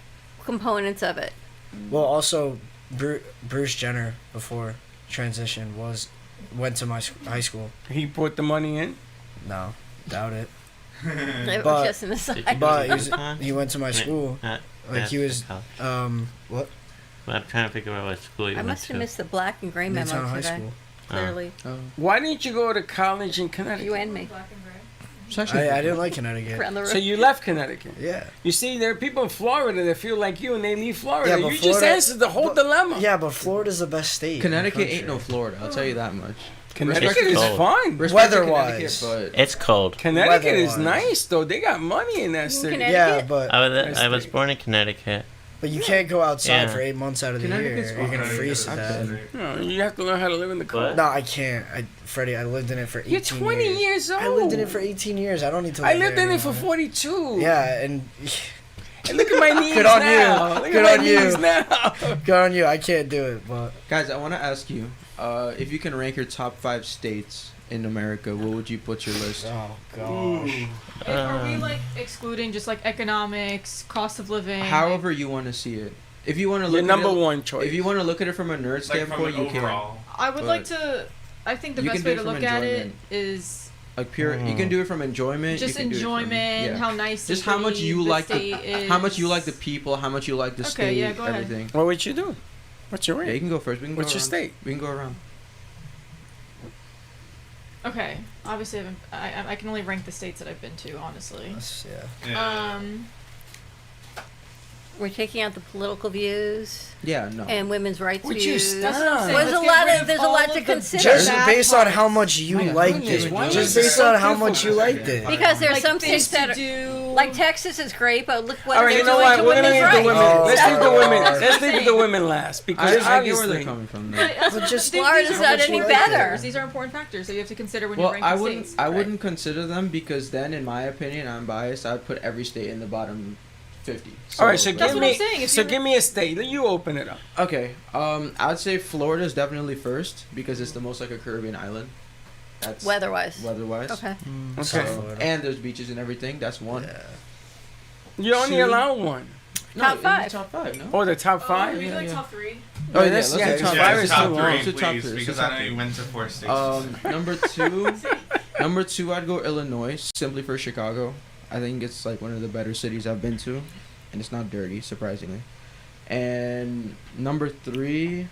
Speaker 3: components of it.
Speaker 9: Well, also, Bruce Jenner before transition went to my high school.
Speaker 2: He put the money in?
Speaker 9: No, doubt it.
Speaker 3: It
Speaker 9: But-
Speaker 3: was just an aside.
Speaker 9: But
Speaker 8: Huh?
Speaker 9: he went to my school. Like he was what?
Speaker 8: I'm trying to figure out what school you
Speaker 3: I
Speaker 8: went
Speaker 3: must have
Speaker 8: to.
Speaker 3: missed the black and gray memo
Speaker 9: Midtown High
Speaker 3: today.
Speaker 9: School.
Speaker 3: Clearly,
Speaker 2: Why didn't you go to college in Connecticut?
Speaker 3: you and me.
Speaker 10: Black and gray.
Speaker 7: It's actually
Speaker 9: I didn't like Connecticut.
Speaker 3: Around the
Speaker 2: So
Speaker 3: room.
Speaker 2: you left Connecticut.
Speaker 9: Yeah.
Speaker 2: You see, there are people in Florida that feel like you and they leave Florida.
Speaker 9: Yeah, but
Speaker 2: You just
Speaker 9: Florida-
Speaker 2: answered the whole
Speaker 9: but-
Speaker 2: dilemma.
Speaker 9: Yeah, but Florida's the best state. in the
Speaker 7: Connecticut ain't no
Speaker 9: country.
Speaker 7: Florida. I'll tell you that much.
Speaker 2: Connecticut
Speaker 8: It's
Speaker 2: is
Speaker 8: cold.
Speaker 2: fun.
Speaker 7: Respect to
Speaker 9: Weather-wise.
Speaker 7: Connecticut,
Speaker 8: It's cold.
Speaker 2: Connecticut is
Speaker 9: Weather-wise.
Speaker 2: nice, though. They got money in that city.
Speaker 3: Connecticut?
Speaker 9: Yeah, but
Speaker 8: I was born in Connecticut.
Speaker 9: you can't go outside
Speaker 8: Yeah.
Speaker 9: for 8 months out of the year.
Speaker 7: Connecticut's
Speaker 9: You're gonna
Speaker 7: fine.
Speaker 9: freeze to
Speaker 7: I've
Speaker 9: death.
Speaker 7: been.
Speaker 2: No, you have to learn how to live in the cold.
Speaker 9: No, I can't. Freddie, I lived in it for 18
Speaker 2: You're 20 years old.
Speaker 9: I lived in it for 18 years. I don't need to live
Speaker 2: I lived
Speaker 9: there
Speaker 2: in it for
Speaker 9: anymore.
Speaker 2: 42.
Speaker 9: Yeah, and
Speaker 2: And look at my knees
Speaker 9: Good on you.
Speaker 2: now. Look
Speaker 9: Good
Speaker 2: at my
Speaker 9: on you.
Speaker 2: knees now.
Speaker 9: good on you. I can't do it, but
Speaker 7: Guys, I want to ask you, if you can rank your top 5 states in America, what would you put your list?
Speaker 9: oh gosh.
Speaker 10: Are we like excluding just like economics, cost of living?
Speaker 7: However you want to see it. If you want to
Speaker 2: Your
Speaker 7: look
Speaker 2: number
Speaker 7: at it,
Speaker 2: one choice.
Speaker 7: if you want to look at it from a nerd
Speaker 5: Like from
Speaker 7: standpoint,
Speaker 5: an
Speaker 7: you can.
Speaker 5: overall.
Speaker 10: I would
Speaker 7: But
Speaker 10: like to. I think the
Speaker 7: you
Speaker 10: best
Speaker 7: can
Speaker 10: way
Speaker 7: do
Speaker 10: to
Speaker 7: it
Speaker 10: look
Speaker 7: from
Speaker 10: at it
Speaker 7: enjoyment.
Speaker 10: is
Speaker 7: Like pure, you can do it from enjoyment.
Speaker 10: just
Speaker 7: you can do it from-
Speaker 10: enjoyment,
Speaker 7: yeah.
Speaker 10: how nice.
Speaker 7: Just
Speaker 10: the
Speaker 7: how much
Speaker 10: city,
Speaker 7: you
Speaker 10: the
Speaker 7: like
Speaker 10: state
Speaker 7: the, how much you
Speaker 10: is.
Speaker 7: like the people, how much you like the
Speaker 10: Okay,
Speaker 7: state,
Speaker 10: yeah, go ahead.
Speaker 7: everything.
Speaker 2: What would you do? What's your
Speaker 7: Yeah, you
Speaker 2: rate?
Speaker 7: can go first. We can
Speaker 2: What's
Speaker 7: go
Speaker 2: your
Speaker 7: around.
Speaker 2: state?
Speaker 7: We can go around.
Speaker 10: Okay, obviously I can only rank the states that I've been to, honestly.
Speaker 9: That's- yeah.
Speaker 5: Yeah.
Speaker 3: We're taking out the political views
Speaker 7: Yeah, no.
Speaker 3: and women's rights
Speaker 2: Would you
Speaker 3: views.
Speaker 2: stop?
Speaker 10: That's what I'm saying.
Speaker 3: There's
Speaker 10: Let's
Speaker 3: a
Speaker 10: get
Speaker 3: lot
Speaker 10: rid
Speaker 3: of
Speaker 10: of
Speaker 3: there's a
Speaker 10: all
Speaker 3: lot
Speaker 10: of
Speaker 3: to
Speaker 10: the
Speaker 3: consider.
Speaker 9: Just
Speaker 10: bad
Speaker 9: based on
Speaker 10: parts.
Speaker 9: how much you
Speaker 2: My
Speaker 9: liked
Speaker 2: goodness,
Speaker 9: it.
Speaker 2: why
Speaker 9: Just
Speaker 2: is it
Speaker 9: based
Speaker 2: so
Speaker 9: on how
Speaker 2: different?
Speaker 9: much you liked it.
Speaker 3: Because there's
Speaker 10: Like
Speaker 3: some
Speaker 10: things
Speaker 3: states that
Speaker 10: to
Speaker 3: are
Speaker 10: do.
Speaker 3: like Texas is great, but look what
Speaker 2: All right,
Speaker 3: they're
Speaker 2: you know
Speaker 3: doing
Speaker 2: what?
Speaker 3: to
Speaker 2: We're gonna
Speaker 3: women's
Speaker 2: leave
Speaker 3: rights.
Speaker 2: the women.
Speaker 9: Oh,
Speaker 2: Let's leave the
Speaker 9: sorry.
Speaker 2: women. Let's leave the women last because
Speaker 7: I get where
Speaker 2: obviously
Speaker 7: they're coming from. Though.
Speaker 9: But just
Speaker 3: Florida's
Speaker 10: these are
Speaker 3: not
Speaker 10: what
Speaker 3: any
Speaker 10: you
Speaker 3: better.
Speaker 10: like. These are important factors that you have to consider when
Speaker 7: Well,
Speaker 10: you're ranking
Speaker 7: I wouldn't.
Speaker 10: states.
Speaker 7: I wouldn't consider them because then, in my opinion, I'm biased. I'd put every state in the bottom 50.
Speaker 2: All right, so
Speaker 7: like-
Speaker 10: That's
Speaker 2: give
Speaker 10: what I'm
Speaker 2: me.
Speaker 10: saying, if
Speaker 2: So
Speaker 10: you-
Speaker 2: give me a state. You open it up.
Speaker 7: Okay. I'd say Florida's definitely first because it's the most like a Caribbean island. That's
Speaker 3: Weather-wise.
Speaker 7: weather-wise.
Speaker 3: Okay.
Speaker 2: Okay.
Speaker 7: So, and there's beaches and everything. That's one.
Speaker 9: Yeah.
Speaker 2: You only
Speaker 7: Two.
Speaker 2: allow one.
Speaker 7: No,
Speaker 3: Top
Speaker 7: in the
Speaker 3: five.
Speaker 7: Top 5. No.
Speaker 2: Oh, the top five.
Speaker 10: we do like
Speaker 7: yeah.
Speaker 10: top 3.
Speaker 7: Oh, yeah,
Speaker 2: that's-
Speaker 7: let's
Speaker 2: yeah,
Speaker 7: do
Speaker 2: top
Speaker 7: top
Speaker 5: Yeah,
Speaker 2: five
Speaker 7: five.
Speaker 2: is
Speaker 5: top
Speaker 2: too long.
Speaker 5: three,
Speaker 7: So top
Speaker 5: please,
Speaker 7: three, so
Speaker 5: because
Speaker 7: top
Speaker 5: I know
Speaker 7: three.
Speaker 5: you went to 4 states.
Speaker 7: Number two, I'd go Illinois simply for Chicago. I think it's like one of the better cities I've been to, and it's not dirty, surprisingly. And number 3,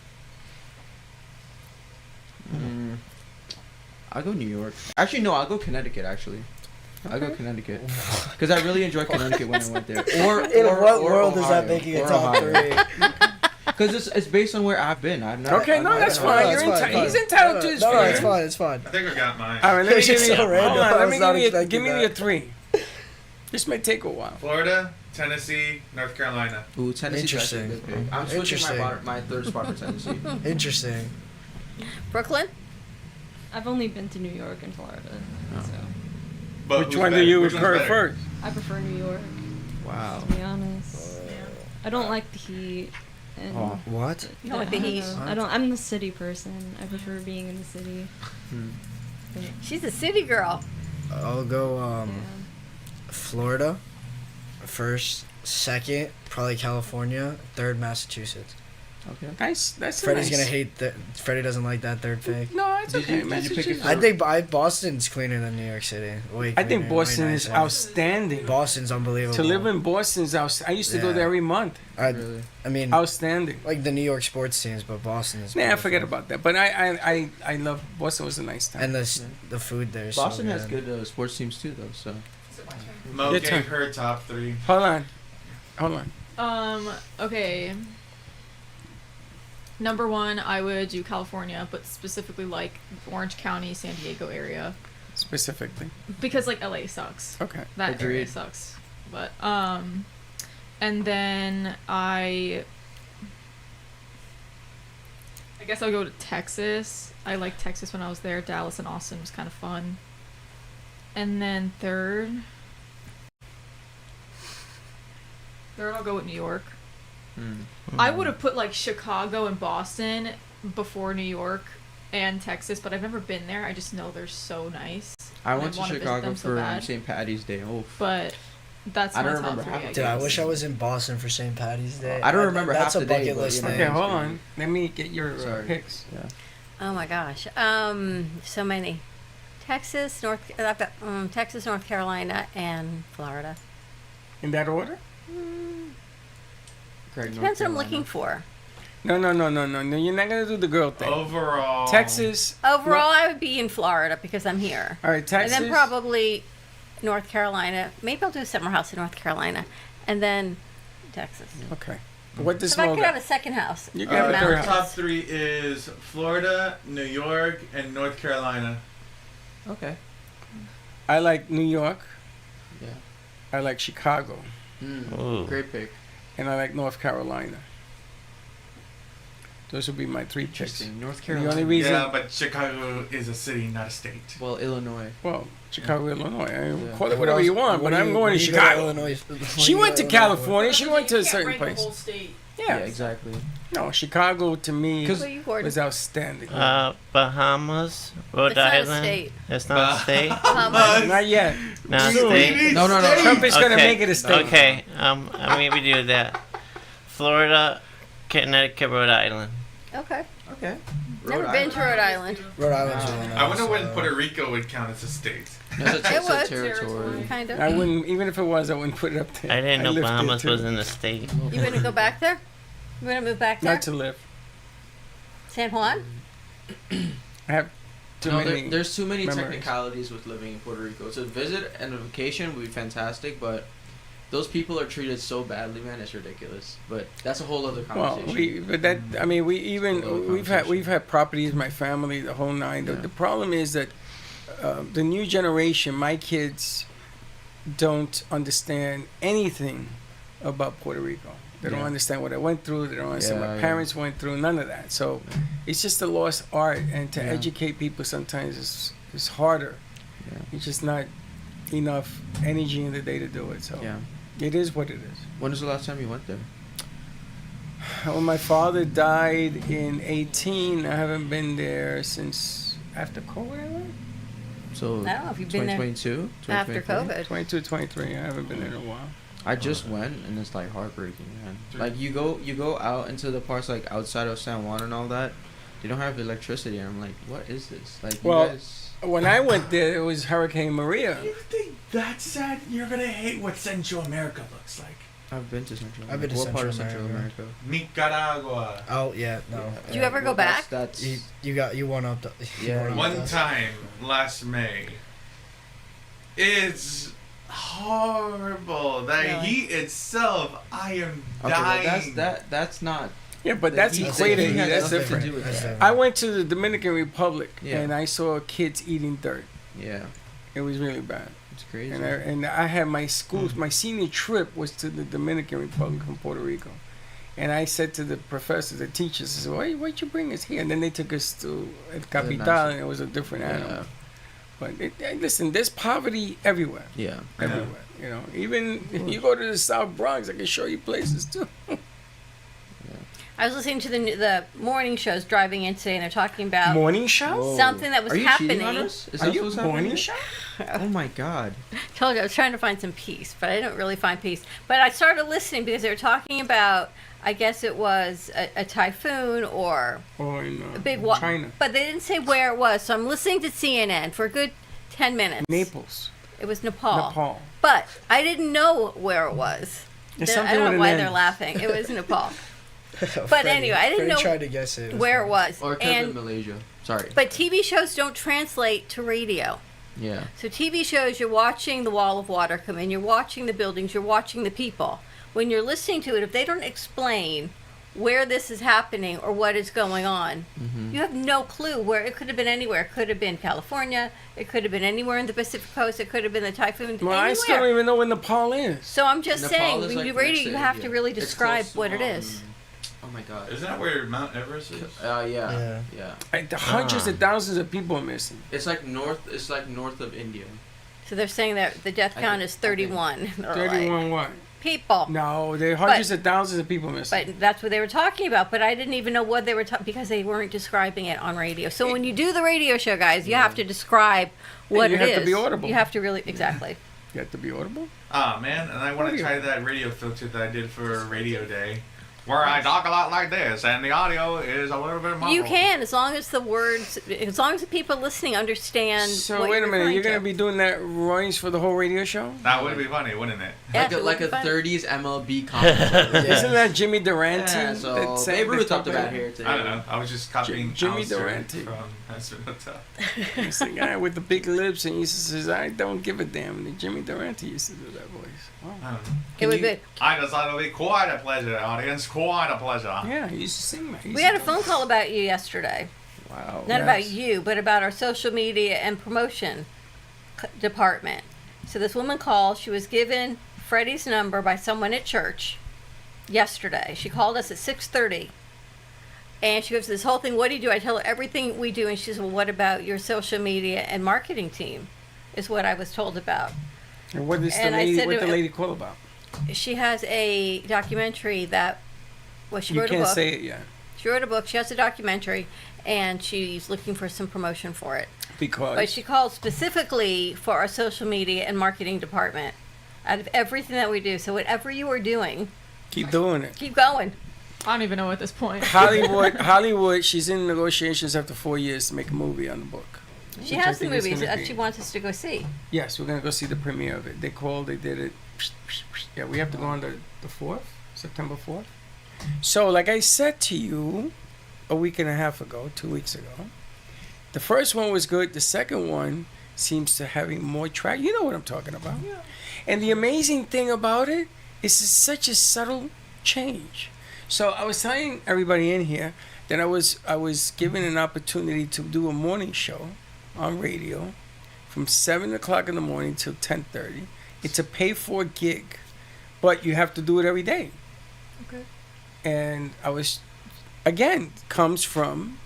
Speaker 7: I'll go New York. Actually, no, I'll go Connecticut. Actually, I'll go Connecticut because I really enjoyed Connecticut when I went there.
Speaker 9: In what world is that
Speaker 7: Ohio,
Speaker 9: making a
Speaker 7: or
Speaker 9: top
Speaker 7: Ohio.
Speaker 9: 3?
Speaker 7: Because it's based on where I've been. I've not.
Speaker 2: Okay,
Speaker 7: I've
Speaker 2: no,
Speaker 7: not
Speaker 2: that's
Speaker 7: been
Speaker 2: fine.
Speaker 7: around.
Speaker 2: You're
Speaker 9: It's fine,
Speaker 2: He's
Speaker 9: fine.
Speaker 2: entitled to his
Speaker 9: No,
Speaker 2: feelings.
Speaker 9: it's fine. It's fine.
Speaker 5: I think I got mine.
Speaker 2: All right, let me
Speaker 9: It's
Speaker 2: give
Speaker 9: just
Speaker 2: you.
Speaker 9: so
Speaker 2: Hold
Speaker 9: random.
Speaker 2: on,
Speaker 9: I
Speaker 2: let
Speaker 9: was
Speaker 2: me
Speaker 9: not
Speaker 2: give you.
Speaker 9: expecting
Speaker 2: Give me
Speaker 9: that.
Speaker 2: your 3. This may take a while.
Speaker 5: Florida, Tennessee, North Carolina.
Speaker 7: Ooh, Tennessee's actually a
Speaker 9: Interesting.
Speaker 7: good pick. I'm switching
Speaker 9: Interesting.
Speaker 7: my third spot for Tennessee.
Speaker 9: Interesting.
Speaker 3: Brooklyn.
Speaker 6: I've only been to New York and Florida, so
Speaker 5: But
Speaker 2: Which
Speaker 5: who's
Speaker 2: one do
Speaker 5: better?
Speaker 2: you
Speaker 5: Which one's
Speaker 2: prefer
Speaker 5: better?
Speaker 2: first?
Speaker 6: I prefer New York.
Speaker 7: Wow.
Speaker 6: To be honest, I don't like the heat. And
Speaker 7: Oh.
Speaker 9: What?
Speaker 3: You don't like the heat.
Speaker 6: I don't. I'm the city person. I prefer being in the city.
Speaker 7: Hmm.
Speaker 3: She's a city girl.
Speaker 9: I'll go
Speaker 6: Yeah.
Speaker 9: Florida first, second probably California, third Massachusetts.
Speaker 7: Okay.
Speaker 2: Nice. That's
Speaker 9: Freddie's
Speaker 2: nice.
Speaker 9: gonna hate that. Freddie doesn't like that third pick.
Speaker 2: No, it's
Speaker 7: Did
Speaker 2: okay.
Speaker 7: you pick it
Speaker 2: Massachusetts.
Speaker 7: for-
Speaker 9: I think Boston's cleaner than New York City. Way
Speaker 2: I think
Speaker 9: cleaner, way
Speaker 2: Boston is
Speaker 9: nicer.
Speaker 2: outstanding.
Speaker 9: Boston's unbelievable.
Speaker 2: To live in Boston's out. I used to go
Speaker 9: Yeah.
Speaker 2: there every month.
Speaker 7: Really?
Speaker 9: I mean,
Speaker 2: Outstanding.
Speaker 9: like the New York sports teams, but Boston is.
Speaker 2: Nah,
Speaker 9: beautiful.
Speaker 2: forget about that. But I love Boston. Was a nice town.
Speaker 9: And the food there. Is
Speaker 7: Boston
Speaker 9: so
Speaker 7: has good sports teams too, though. So
Speaker 5: Mo
Speaker 2: Your
Speaker 5: gave
Speaker 2: turn.
Speaker 5: her top 3.
Speaker 2: Hold on.
Speaker 10: Okay. Number 1, I would do California, but specifically like Orange County, San Diego area,
Speaker 2: Specifically.
Speaker 10: because like LA sucks.
Speaker 2: Okay.
Speaker 10: That area
Speaker 7: Agreed.
Speaker 10: sucks. But and then I guess I'll go to Texas. I liked Texas when I was there. Dallas and Austin was kind of fun. And then third I'll go with New York. I would have put like Chicago and Boston before New York and Texas, but I've never been there. I just know they're so nice.
Speaker 7: I
Speaker 10: and
Speaker 7: went to
Speaker 10: wanna visit
Speaker 7: Chicago
Speaker 10: them so
Speaker 7: for
Speaker 10: bad.
Speaker 7: St. Patty's Day. Oh,
Speaker 10: But that's
Speaker 7: I
Speaker 10: my
Speaker 7: don't
Speaker 10: top
Speaker 7: remember
Speaker 10: 3,
Speaker 7: half
Speaker 10: I
Speaker 7: of
Speaker 9: Dude, I
Speaker 10: guess.
Speaker 9: wish I was in Boston for St. Patty's Day.
Speaker 7: I don't remember
Speaker 9: That's
Speaker 7: half
Speaker 9: a
Speaker 7: the day,
Speaker 9: bucket
Speaker 7: but,
Speaker 9: list
Speaker 7: you know,
Speaker 9: thing.
Speaker 2: Okay,
Speaker 7: it's
Speaker 2: hold
Speaker 7: crazy.
Speaker 2: on. Let me get your
Speaker 7: Sorry.
Speaker 2: picks.
Speaker 7: Yeah.
Speaker 3: Oh my gosh. So many. Texas, I've got Texas, North Carolina, and Florida.
Speaker 2: In that order?
Speaker 7: Craig, North
Speaker 3: Depends what I'm
Speaker 7: Carolina.
Speaker 3: looking for.
Speaker 2: No. You're not gonna do the girl thing.
Speaker 5: Overall.
Speaker 2: Texas.
Speaker 3: Overall, I would be in Florida because I'm here.
Speaker 2: All right, Texas.
Speaker 3: And then probably North Carolina. Maybe I'll do summer house in North Carolina. And then Texas.
Speaker 2: Okay. What does
Speaker 3: If I
Speaker 2: Mo
Speaker 3: could have
Speaker 2: got?
Speaker 3: a second house.
Speaker 2: You
Speaker 3: in
Speaker 2: can have
Speaker 3: the
Speaker 2: a third
Speaker 3: mountains.
Speaker 5: Top 3 is Florida, New York, and North Carolina.
Speaker 7: Okay.
Speaker 2: I like New York.
Speaker 7: Yeah.
Speaker 2: I like Chicago,
Speaker 8: Ooh.
Speaker 7: Great pick.
Speaker 2: and I like North Carolina. Those would be my 3 picks.
Speaker 7: Interesting. North
Speaker 2: The
Speaker 7: Carolina.
Speaker 2: only reason,
Speaker 5: Yeah, but Chicago is a city, not a state.
Speaker 7: Well, Illinois.
Speaker 2: well, Chicago, Illinois.
Speaker 7: Yeah.
Speaker 2: Call it whatever you want, but I'm going to Chicago. She went to California. She went to a certain place.
Speaker 7: Yeah,
Speaker 2: Yeah.
Speaker 7: exactly.
Speaker 2: No, Chicago to me
Speaker 3: Who are you, Gordon?
Speaker 2: was outstanding.
Speaker 8: Bahamas, Rhode
Speaker 3: It's not a
Speaker 8: Island.
Speaker 3: state.
Speaker 8: It's not a state.
Speaker 2: Not yet.
Speaker 8: Not a
Speaker 2: Soon.
Speaker 8: state.
Speaker 7: No.
Speaker 2: Trump is going to
Speaker 8: Okay,
Speaker 2: make it a state.
Speaker 8: Okay, I mean we do that. Florida, Connecticut, Rhode Island.
Speaker 3: Okay.
Speaker 7: Okay.
Speaker 3: Never been to Rhode Island.
Speaker 9: Rhode Island's really nice.
Speaker 5: I wonder when Puerto Rico would count as a state.
Speaker 7: It's
Speaker 3: It was.
Speaker 7: a territory.
Speaker 3: Kind of.
Speaker 2: I wouldn't, even if it was, I wouldn't put it up there.
Speaker 8: I didn't know
Speaker 2: lived there,
Speaker 8: Bahamas
Speaker 2: too.
Speaker 8: was in the state.
Speaker 3: You want to go back there? You want to move back there?
Speaker 2: Not to live.
Speaker 3: San Juan?
Speaker 2: I have too many.
Speaker 7: There's too many
Speaker 2: memories.
Speaker 7: technicalities with living in Puerto Rico. So a visit and a vacation would be fantastic, but those people are treated so badly, man. It's ridiculous. But that's a whole other
Speaker 2: Well,
Speaker 7: conversation.
Speaker 2: we've
Speaker 7: Little
Speaker 2: had properties, my family, the whole nine.
Speaker 7: Yeah.
Speaker 2: The problem is that the new generation, my kids, don't understand anything about Puerto Rico. They don't
Speaker 7: Yeah.
Speaker 2: understand what I went through. They don't understand what
Speaker 7: Yeah,
Speaker 2: my
Speaker 7: yeah.
Speaker 2: parents went through. None of that. So it's just a lost art, and to
Speaker 7: Yeah.
Speaker 2: educate people sometimes is harder.
Speaker 7: Yeah.
Speaker 2: It's just not enough energy in the day to do it. So
Speaker 7: Yeah.
Speaker 2: it is what it is.
Speaker 7: When was the last time you went there?
Speaker 2: When my father died in 18, I haven't been there since after COVID, I went?
Speaker 7: So
Speaker 3: I don't know if you've been there
Speaker 7: 2022,
Speaker 3: after
Speaker 7: 2023?
Speaker 3: COVID.
Speaker 2: 22, 23. I haven't been there in a while.
Speaker 7: I just went and it's like heartbreaking, man. Like you go out into the parts like outside of San Juan and all that. They don't have electricity, and I'm like, what is this? Like
Speaker 2: Well,
Speaker 7: you guys.
Speaker 2: When I went there, it was Hurricane Maria.
Speaker 5: You think that's sad? You're gonna hate what Central America looks like.
Speaker 7: I've been to Central.
Speaker 9: I've been to
Speaker 7: What part of
Speaker 9: Central
Speaker 7: Central
Speaker 9: America.
Speaker 7: America?
Speaker 5: Nicaragua.
Speaker 9: Oh yeah, no.
Speaker 3: Did you ever go back?
Speaker 7: That's
Speaker 9: You won up.
Speaker 7: Yeah.
Speaker 5: One time last May. It's horrible. The
Speaker 3: Really?
Speaker 5: heat itself, I am
Speaker 7: okay.
Speaker 5: dying.
Speaker 7: Well, that's not.
Speaker 2: Yeah, but
Speaker 7: the
Speaker 2: that's
Speaker 7: heat.
Speaker 2: equator
Speaker 7: The
Speaker 2: heat.
Speaker 7: has
Speaker 2: That's
Speaker 7: nothing to
Speaker 2: different.
Speaker 7: do with
Speaker 9: That's
Speaker 7: that.
Speaker 9: different.
Speaker 2: I went to the Dominican Republic,
Speaker 7: Yeah.
Speaker 2: and I saw kids eating dirt.
Speaker 7: Yeah,
Speaker 2: It was really bad.
Speaker 7: it's crazy.
Speaker 2: And I had my school, my senior trip was to the Dominican Republic from Puerto Rico. And I said to the professors, the teachers, I said, why'd you bring us here? And then they took us to El Capital, and it was a different animal. But listen, there's poverty everywhere.
Speaker 7: Yeah.
Speaker 2: Everywhere. You know, even if you go to the South Bronx, I can show you places too.
Speaker 3: I was listening to the morning shows driving in today, and they're talking about
Speaker 2: Morning show?
Speaker 3: something that was
Speaker 7: Are you
Speaker 3: happening.
Speaker 7: cheating on us? Is
Speaker 2: Are
Speaker 7: that
Speaker 2: you
Speaker 7: what's
Speaker 2: morning
Speaker 7: happening?
Speaker 2: show?
Speaker 7: Oh my god.
Speaker 3: Told you I was trying to find some peace, but I didn't really find peace. But I started listening because they were talking about, I guess it was a typhoon or
Speaker 2: Or in
Speaker 3: a big
Speaker 2: China.
Speaker 3: but they didn't say where it was. So I'm listening to CNN for a good 10 minutes.
Speaker 2: Naples.
Speaker 3: It was Nepal.
Speaker 2: Nepal.
Speaker 3: But I didn't know where it was.
Speaker 2: It's
Speaker 3: I
Speaker 2: something
Speaker 3: don't
Speaker 2: with
Speaker 3: know
Speaker 2: an
Speaker 3: why
Speaker 2: N.
Speaker 3: they're laughing. It was Nepal.
Speaker 9: Freddie-
Speaker 3: anyway, I didn't
Speaker 9: Freddie
Speaker 3: know
Speaker 9: tried to guess it.
Speaker 3: where it was.
Speaker 7: Or it could have
Speaker 3: And
Speaker 7: been Malaysia. Sorry.
Speaker 3: but TV shows don't translate to radio.
Speaker 7: Yeah.
Speaker 3: So TV shows, you're watching the wall of water come in, you're watching the buildings, you're watching the people. When you're listening to it, if they don't explain where this is happening or what is going on, you have no clue where it could have been anywhere. It could have been California, it could have been anywhere in the Pacific Coast, it could have been the typhoon.
Speaker 2: Well,
Speaker 3: anywhere.
Speaker 2: I still don't even know where Nepal is.
Speaker 3: So I'm just
Speaker 7: Nepal
Speaker 3: saying,
Speaker 7: is,
Speaker 3: when
Speaker 7: like,
Speaker 3: you
Speaker 7: next
Speaker 3: radio,
Speaker 7: to
Speaker 3: you have
Speaker 7: India.
Speaker 3: to really
Speaker 7: It's
Speaker 3: describe
Speaker 7: close
Speaker 3: what
Speaker 7: to,
Speaker 3: it is.
Speaker 7: Oh my God.
Speaker 5: Isn't that where Mount Everest is?
Speaker 7: Yeah.
Speaker 2: Like, the hundreds of thousands of people are missing.
Speaker 7: It's like north. It's like north of India.
Speaker 3: So they're saying that the death count is 31. They're
Speaker 2: 31 what?
Speaker 3: people.
Speaker 2: No, there are hundreds of thousands of people missing.
Speaker 3: But that's what they were talking about. But I didn't even know what they were talking because they weren't describing it on radio. So when you do the radio show, guys, you have to describe what
Speaker 2: you
Speaker 3: it is.
Speaker 2: have to be audible.
Speaker 3: You have to really exactly.
Speaker 2: You have to be audible?
Speaker 5: Ah, man, and I want to try that radio filter that I did for Radio Day, where I talk a lot like this, and the audio is a little bit muffled.
Speaker 3: You can, as long as the words, as long as the people listening understand.
Speaker 2: So
Speaker 3: what
Speaker 2: wait
Speaker 3: you're
Speaker 2: a minute,
Speaker 3: referring
Speaker 2: you're going to
Speaker 3: to.
Speaker 2: be doing that voice for the whole radio show?
Speaker 5: That would be funny, wouldn't it?
Speaker 3: Yes, it
Speaker 7: like
Speaker 3: would
Speaker 7: a
Speaker 3: be fun.
Speaker 7: 30s MLB commentary.
Speaker 2: Isn't that Jimmy Durante?
Speaker 7: Yeah, so
Speaker 2: that sang
Speaker 7: Babe
Speaker 2: the
Speaker 7: Ruth talked
Speaker 2: top
Speaker 7: about
Speaker 2: of-
Speaker 7: here today.
Speaker 5: I don't know. I was just copying
Speaker 2: Jimmy
Speaker 5: Alistair
Speaker 2: Durante.
Speaker 5: from Husband Hotel.
Speaker 2: He's the guy with the big lips and he says, I don't give a damn. And Jimmy Durante used to do that voice. Wow.
Speaker 5: I don't know.
Speaker 3: It would be.
Speaker 5: I decided it'll be quite a pleasure, audience. Quite a pleasure.
Speaker 2: Yeah, he used to sing that. He
Speaker 3: We
Speaker 2: used
Speaker 3: had a
Speaker 2: to-
Speaker 3: phone call about you yesterday.
Speaker 2: Wow.
Speaker 3: Not about
Speaker 2: yes.
Speaker 3: you, but about our social media and promotion department. So this woman called. She was given Freddie's number by someone at church yesterday. She called us at 6:30. And she goes, this whole thing, what do you do? I tell her everything we do. And she says, well, what about your social media and marketing team? Is what I was told about.
Speaker 2: And what is the
Speaker 3: And I
Speaker 2: lady,
Speaker 3: said
Speaker 2: what
Speaker 3: to-
Speaker 2: the lady call about?
Speaker 3: She has a documentary that, well, she
Speaker 2: You
Speaker 3: wrote a
Speaker 2: can't
Speaker 3: book.
Speaker 2: say it yet.
Speaker 3: She wrote a book. She has a documentary, and she's looking for some promotion for it.
Speaker 2: Because
Speaker 3: But she called specifically for our social media and marketing department out of everything that we do. So whatever you are doing,
Speaker 2: keep doing it.
Speaker 3: keep going.
Speaker 10: I don't even know at this point.
Speaker 2: Hollywood, she's in negotiations after 4 years to make a movie on the book.
Speaker 3: She
Speaker 2: Which I
Speaker 3: has the
Speaker 2: think is
Speaker 3: movies
Speaker 2: gonna
Speaker 3: that
Speaker 2: be-
Speaker 3: she wants us to go see.
Speaker 2: Yes, we're going to go see the premiere of it. They called, they did it. Yeah, we have to go on the 4th, September 4th. So, like I said to you a week and a half ago, 2 weeks ago, the first one was good. The second one seems to having more track. You know what I'm talking about. Yeah. And the amazing thing about it is it's such a subtle change. So I was telling everybody in here that I was given an opportunity to do a morning show on radio from 7 o'clock in the morning till 10:30. It's a pay-for gig, but you have to do it every day.
Speaker 3: Okay.
Speaker 2: And I was, again, comes from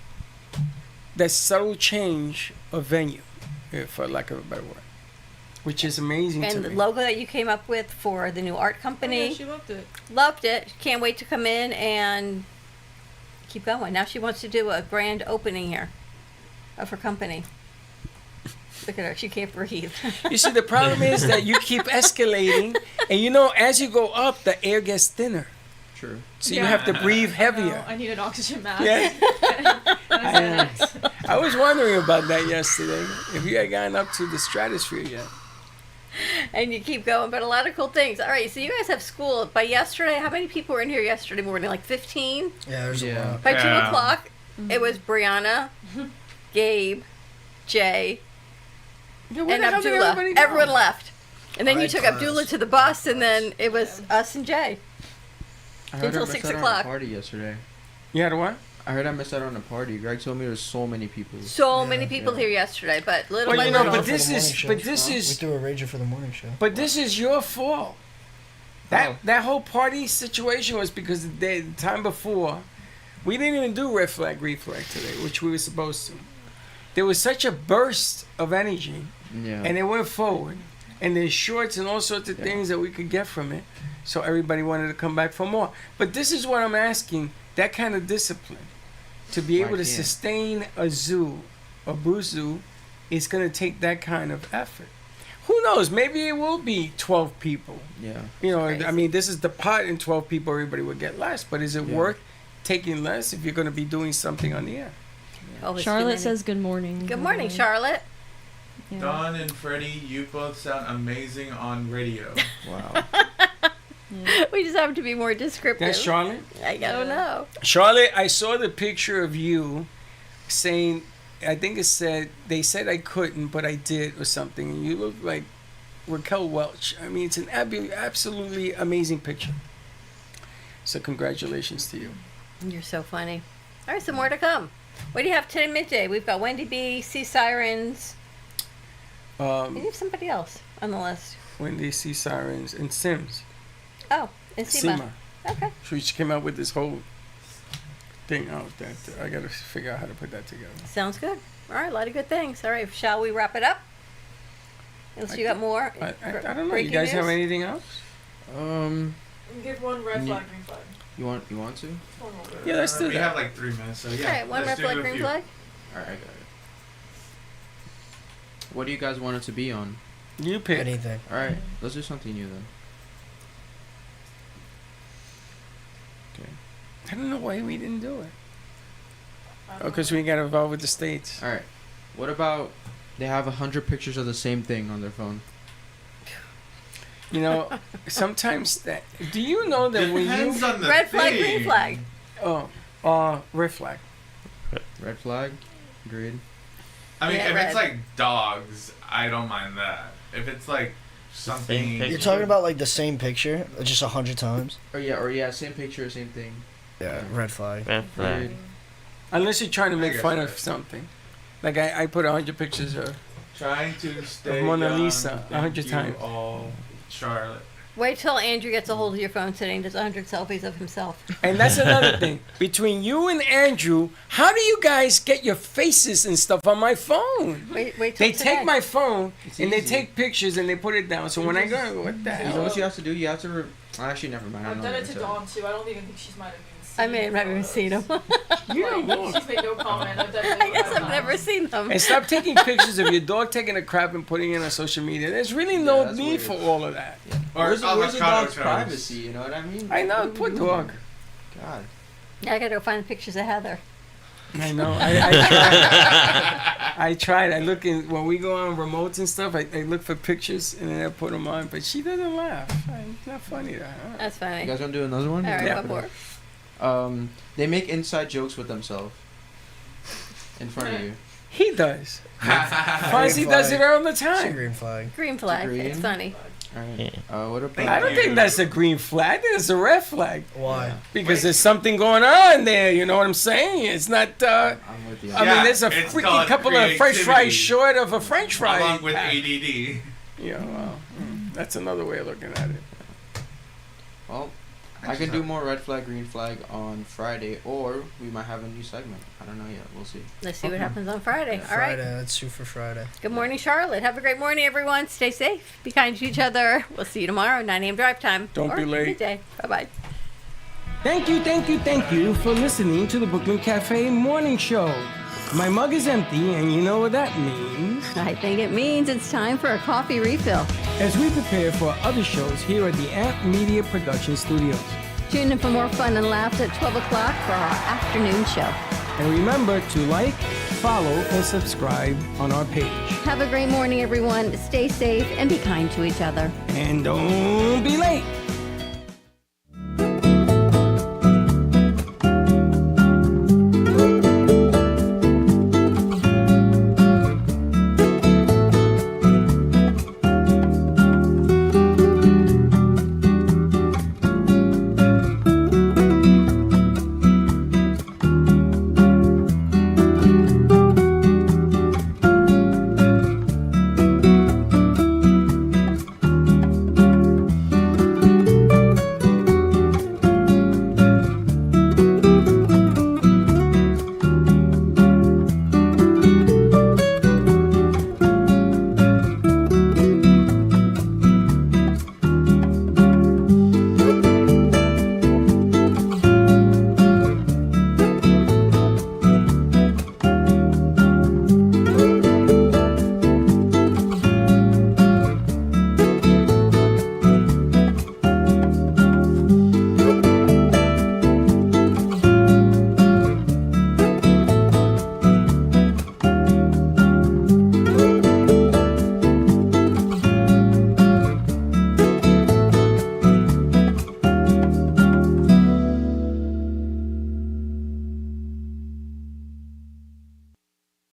Speaker 2: that subtle change of venue, for lack of a better word, which is amazing to
Speaker 3: And
Speaker 2: me.
Speaker 3: the logo that you came up with for the new art
Speaker 10: Oh,
Speaker 3: company,
Speaker 10: yeah, she loved it.
Speaker 3: loved it. Can't wait to come in and keep going. Now she wants to do a grand opening here of her company. Look at her. She can't breathe.
Speaker 2: You see, the problem is that you keep escalating, and you know, as you go up, the air gets thinner.
Speaker 7: True.
Speaker 2: So you have to breathe
Speaker 10: No,
Speaker 2: heavier.
Speaker 10: I need an oxygen mask.
Speaker 2: Yeah.
Speaker 10: And I said,
Speaker 2: I was wondering about that yesterday. If you had gotten up to the stratosphere yet.
Speaker 3: And you keep going, but a lot of cool things. All right, so you guys have school. By yesterday, how many people were in here yesterday morning? Like 15?
Speaker 9: Yeah, there's a lot.
Speaker 3: By 2
Speaker 5: Yeah.
Speaker 3: o'clock, it was Brianna, Gabe, Jay,
Speaker 2: Yeah, where
Speaker 3: and
Speaker 2: the hell did
Speaker 3: Abdullah.
Speaker 2: everybody go?
Speaker 3: Everyone left. And then
Speaker 9: I
Speaker 3: you
Speaker 9: had
Speaker 3: took
Speaker 9: class.
Speaker 3: Abdullah to the bus, and then it was us and Jay.
Speaker 7: I heard
Speaker 3: Until
Speaker 7: I missed
Speaker 3: 6
Speaker 7: out on
Speaker 3: o'clock.
Speaker 7: a party yesterday.
Speaker 2: You had a what?
Speaker 7: I heard I missed out on a party. Greg told me there was so many people.
Speaker 3: So many people here yesterday, but little
Speaker 2: Well,
Speaker 3: by
Speaker 2: you know,
Speaker 3: little.
Speaker 2: but
Speaker 9: For the
Speaker 2: this
Speaker 9: morning
Speaker 2: is-
Speaker 9: show.
Speaker 2: but this is-
Speaker 9: We threw a rager for the morning show.
Speaker 2: But this is your fault. That whole party situation was because the time before, we didn't even do red flag, green flag today, which we were supposed to. There was such a burst of energy,
Speaker 7: Yeah.
Speaker 2: and it went forward, and there's shorts and all sorts of things that we could get from it. So everybody wanted to come back for more. But this is what I'm asking: that kind of discipline, to be able
Speaker 7: Why
Speaker 2: to
Speaker 7: can't?
Speaker 2: sustain a zoo, a brew zoo, is going to take that kind of effort. Who knows? Maybe it will be 12 people.
Speaker 7: Yeah.
Speaker 2: You know,
Speaker 3: Crazy.
Speaker 2: I mean, this is the pot, and 12 people, everybody would get less. But is it
Speaker 7: Yeah.
Speaker 2: worth taking less if you're going to be doing something on the air?
Speaker 3: Always too
Speaker 6: Charlotte
Speaker 3: many.
Speaker 6: says good morning.
Speaker 3: Good morning,
Speaker 6: by the way.
Speaker 3: Charlotte.
Speaker 6: Yeah.
Speaker 5: Dawn and Freddie, you both sound amazing on radio.
Speaker 7: Wow.
Speaker 3: We just have to be more descriptive.
Speaker 2: That's Charlotte.
Speaker 3: I don't know.
Speaker 2: Charlotte, I saw the picture of you saying I think it said they said I couldn't, but I did or something. And you look like Raquel Welch. I mean, it's an absolutely amazing picture. So congratulations to you.
Speaker 3: You're so funny. All right, some more to come. What do you have today midday? We've got Wendy B, Sea Sirens. You have somebody else on the list.
Speaker 2: Wendy, Sea Sirens, and Sims.
Speaker 3: Oh, and Sima. Okay.
Speaker 2: So she came out with this whole thing out that I got to figure out how to put that together.
Speaker 3: Sounds good. All right, a lot of good things. All right, shall we wrap it up? Unless you got more.
Speaker 2: I don't know. You guys have anything else?
Speaker 10: Give one red flag, green flag.
Speaker 7: You want to?
Speaker 2: Yeah, let's do
Speaker 5: We
Speaker 2: that.
Speaker 5: have like 3 minutes, so yeah.
Speaker 3: All right, one red
Speaker 5: let's do
Speaker 3: flag,
Speaker 5: a
Speaker 3: green
Speaker 5: few.
Speaker 3: flag.
Speaker 7: All right, I got it. What do you guys want it to be on?
Speaker 2: You pick.
Speaker 9: Anything.
Speaker 7: All right, let's do something new then. Okay.
Speaker 2: I don't know why we didn't do it. Oh, because we got involved with the states.
Speaker 7: All right. What about they have 100 pictures of the same thing on their phone?
Speaker 2: You know, sometimes that. Do you know that when
Speaker 5: Depends
Speaker 2: you
Speaker 5: on the
Speaker 3: Red flag,
Speaker 5: thing.
Speaker 3: green flag.
Speaker 2: red flag.
Speaker 7: Red flag? Agreed.
Speaker 5: I mean,
Speaker 3: Yeah,
Speaker 5: if
Speaker 3: red.
Speaker 5: it's like dogs, I don't mind that. If it's like something,
Speaker 8: picture.
Speaker 9: You're talking about like the same picture, just 100 times.
Speaker 7: Or yeah, same picture, same thing.
Speaker 9: Yeah, red flag.
Speaker 8: Red flag.
Speaker 7: Agreed.
Speaker 2: Unless you're trying to
Speaker 5: I
Speaker 2: make
Speaker 5: guess
Speaker 2: fun
Speaker 5: so.
Speaker 2: of something. Like I put 100 pictures of.
Speaker 5: trying to stay
Speaker 2: Mona
Speaker 5: young.
Speaker 2: Lisa,
Speaker 5: Thank
Speaker 2: 100
Speaker 5: you
Speaker 2: times.
Speaker 5: all, Charlotte.
Speaker 3: Wait till Andrew gets a hold of your phone today and does 100 selfies of himself.
Speaker 2: And that's another thing. Between you and Andrew, how do you guys get your faces and stuff on my phone?
Speaker 3: Wait till
Speaker 2: They
Speaker 3: today.
Speaker 2: take my phone
Speaker 7: It's
Speaker 2: and they
Speaker 7: easy.
Speaker 2: take pictures and they put it down. So when I go, what the
Speaker 7: You know
Speaker 2: hell?
Speaker 7: what you have to do? You have to. Actually, never mind. I
Speaker 10: I've
Speaker 7: don't
Speaker 10: done
Speaker 7: know
Speaker 10: it to
Speaker 7: what
Speaker 10: Dawn too. I don't even think she's might have even seen
Speaker 3: I may have even seen them.
Speaker 2: You don't know.
Speaker 10: She's made no comment. I've done it
Speaker 3: I guess I've never seen them.
Speaker 2: And stop taking pictures of your dog taking a crap and putting it on social media. There's really no
Speaker 7: that's
Speaker 2: need
Speaker 7: weird.
Speaker 2: for all of that.
Speaker 5: Or
Speaker 7: Where's the
Speaker 5: avocado
Speaker 7: dog's
Speaker 5: toast.
Speaker 7: privacy? You know what I mean?
Speaker 2: I know,
Speaker 7: What are
Speaker 2: poor
Speaker 7: we
Speaker 2: dog.
Speaker 7: doing? God.
Speaker 3: I gotta go find the pictures of Heather.
Speaker 2: I know. I tried. I tried. I look in when we go on remotes and stuff. I look for pictures and then I put them on, but she doesn't laugh. It's not funny to her.
Speaker 3: That's
Speaker 7: You
Speaker 3: funny.
Speaker 7: guys want to do another one?
Speaker 3: All right,
Speaker 2: Yeah.
Speaker 3: one more.
Speaker 7: They make inside jokes with themselves in front of you.
Speaker 2: He does. Fonzie
Speaker 9: Green
Speaker 2: does
Speaker 9: flag.
Speaker 2: it all the
Speaker 9: It's a
Speaker 2: time.
Speaker 9: green flag.
Speaker 3: Green flag.
Speaker 7: green.
Speaker 3: It's funny.
Speaker 7: All right. What about?
Speaker 2: I don't think that's a green flag. I think it's a red flag
Speaker 9: Why?
Speaker 2: because there's something going on there. You know what I'm saying? It's not.
Speaker 7: I'm with you.
Speaker 2: I
Speaker 5: Yeah,
Speaker 2: mean, there's a
Speaker 5: it's
Speaker 2: freaking
Speaker 5: called
Speaker 2: couple of French fries
Speaker 5: creativity.
Speaker 2: short of a French fry.
Speaker 5: Along with
Speaker 2: pack.
Speaker 5: ADD.
Speaker 2: Yeah, well, that's another way of looking at it.
Speaker 7: Well, I can do more red flag, green flag on Friday, or we might have a new segment. I don't know yet. We'll see.
Speaker 3: Let's see what happens on Friday. All right.
Speaker 9: Friday. Let's shoot for Friday.
Speaker 3: Good morning, Charlotte. Have a great morning, everyone. Stay safe. Be kind to each other. We'll see you tomorrow, 9 a.m. drive time.
Speaker 2: Don't
Speaker 3: or
Speaker 2: be late.
Speaker 3: Midday. Bye-bye.
Speaker 2: Thank you for listening to the Brooklyn Cafe Morning Show. My mug is empty, and you know what that means.
Speaker 3: I think it means it's time for a coffee refill.
Speaker 2: As we prepare for other shows here at the Amp Media Production Studios.
Speaker 3: Tune in for more fun and laughs at 12 o'clock for our afternoon show.
Speaker 2: And remember to like, follow, and subscribe on our page.
Speaker 3: Have a great morning, everyone. Stay safe and be kind to each other.
Speaker 2: And don't be late.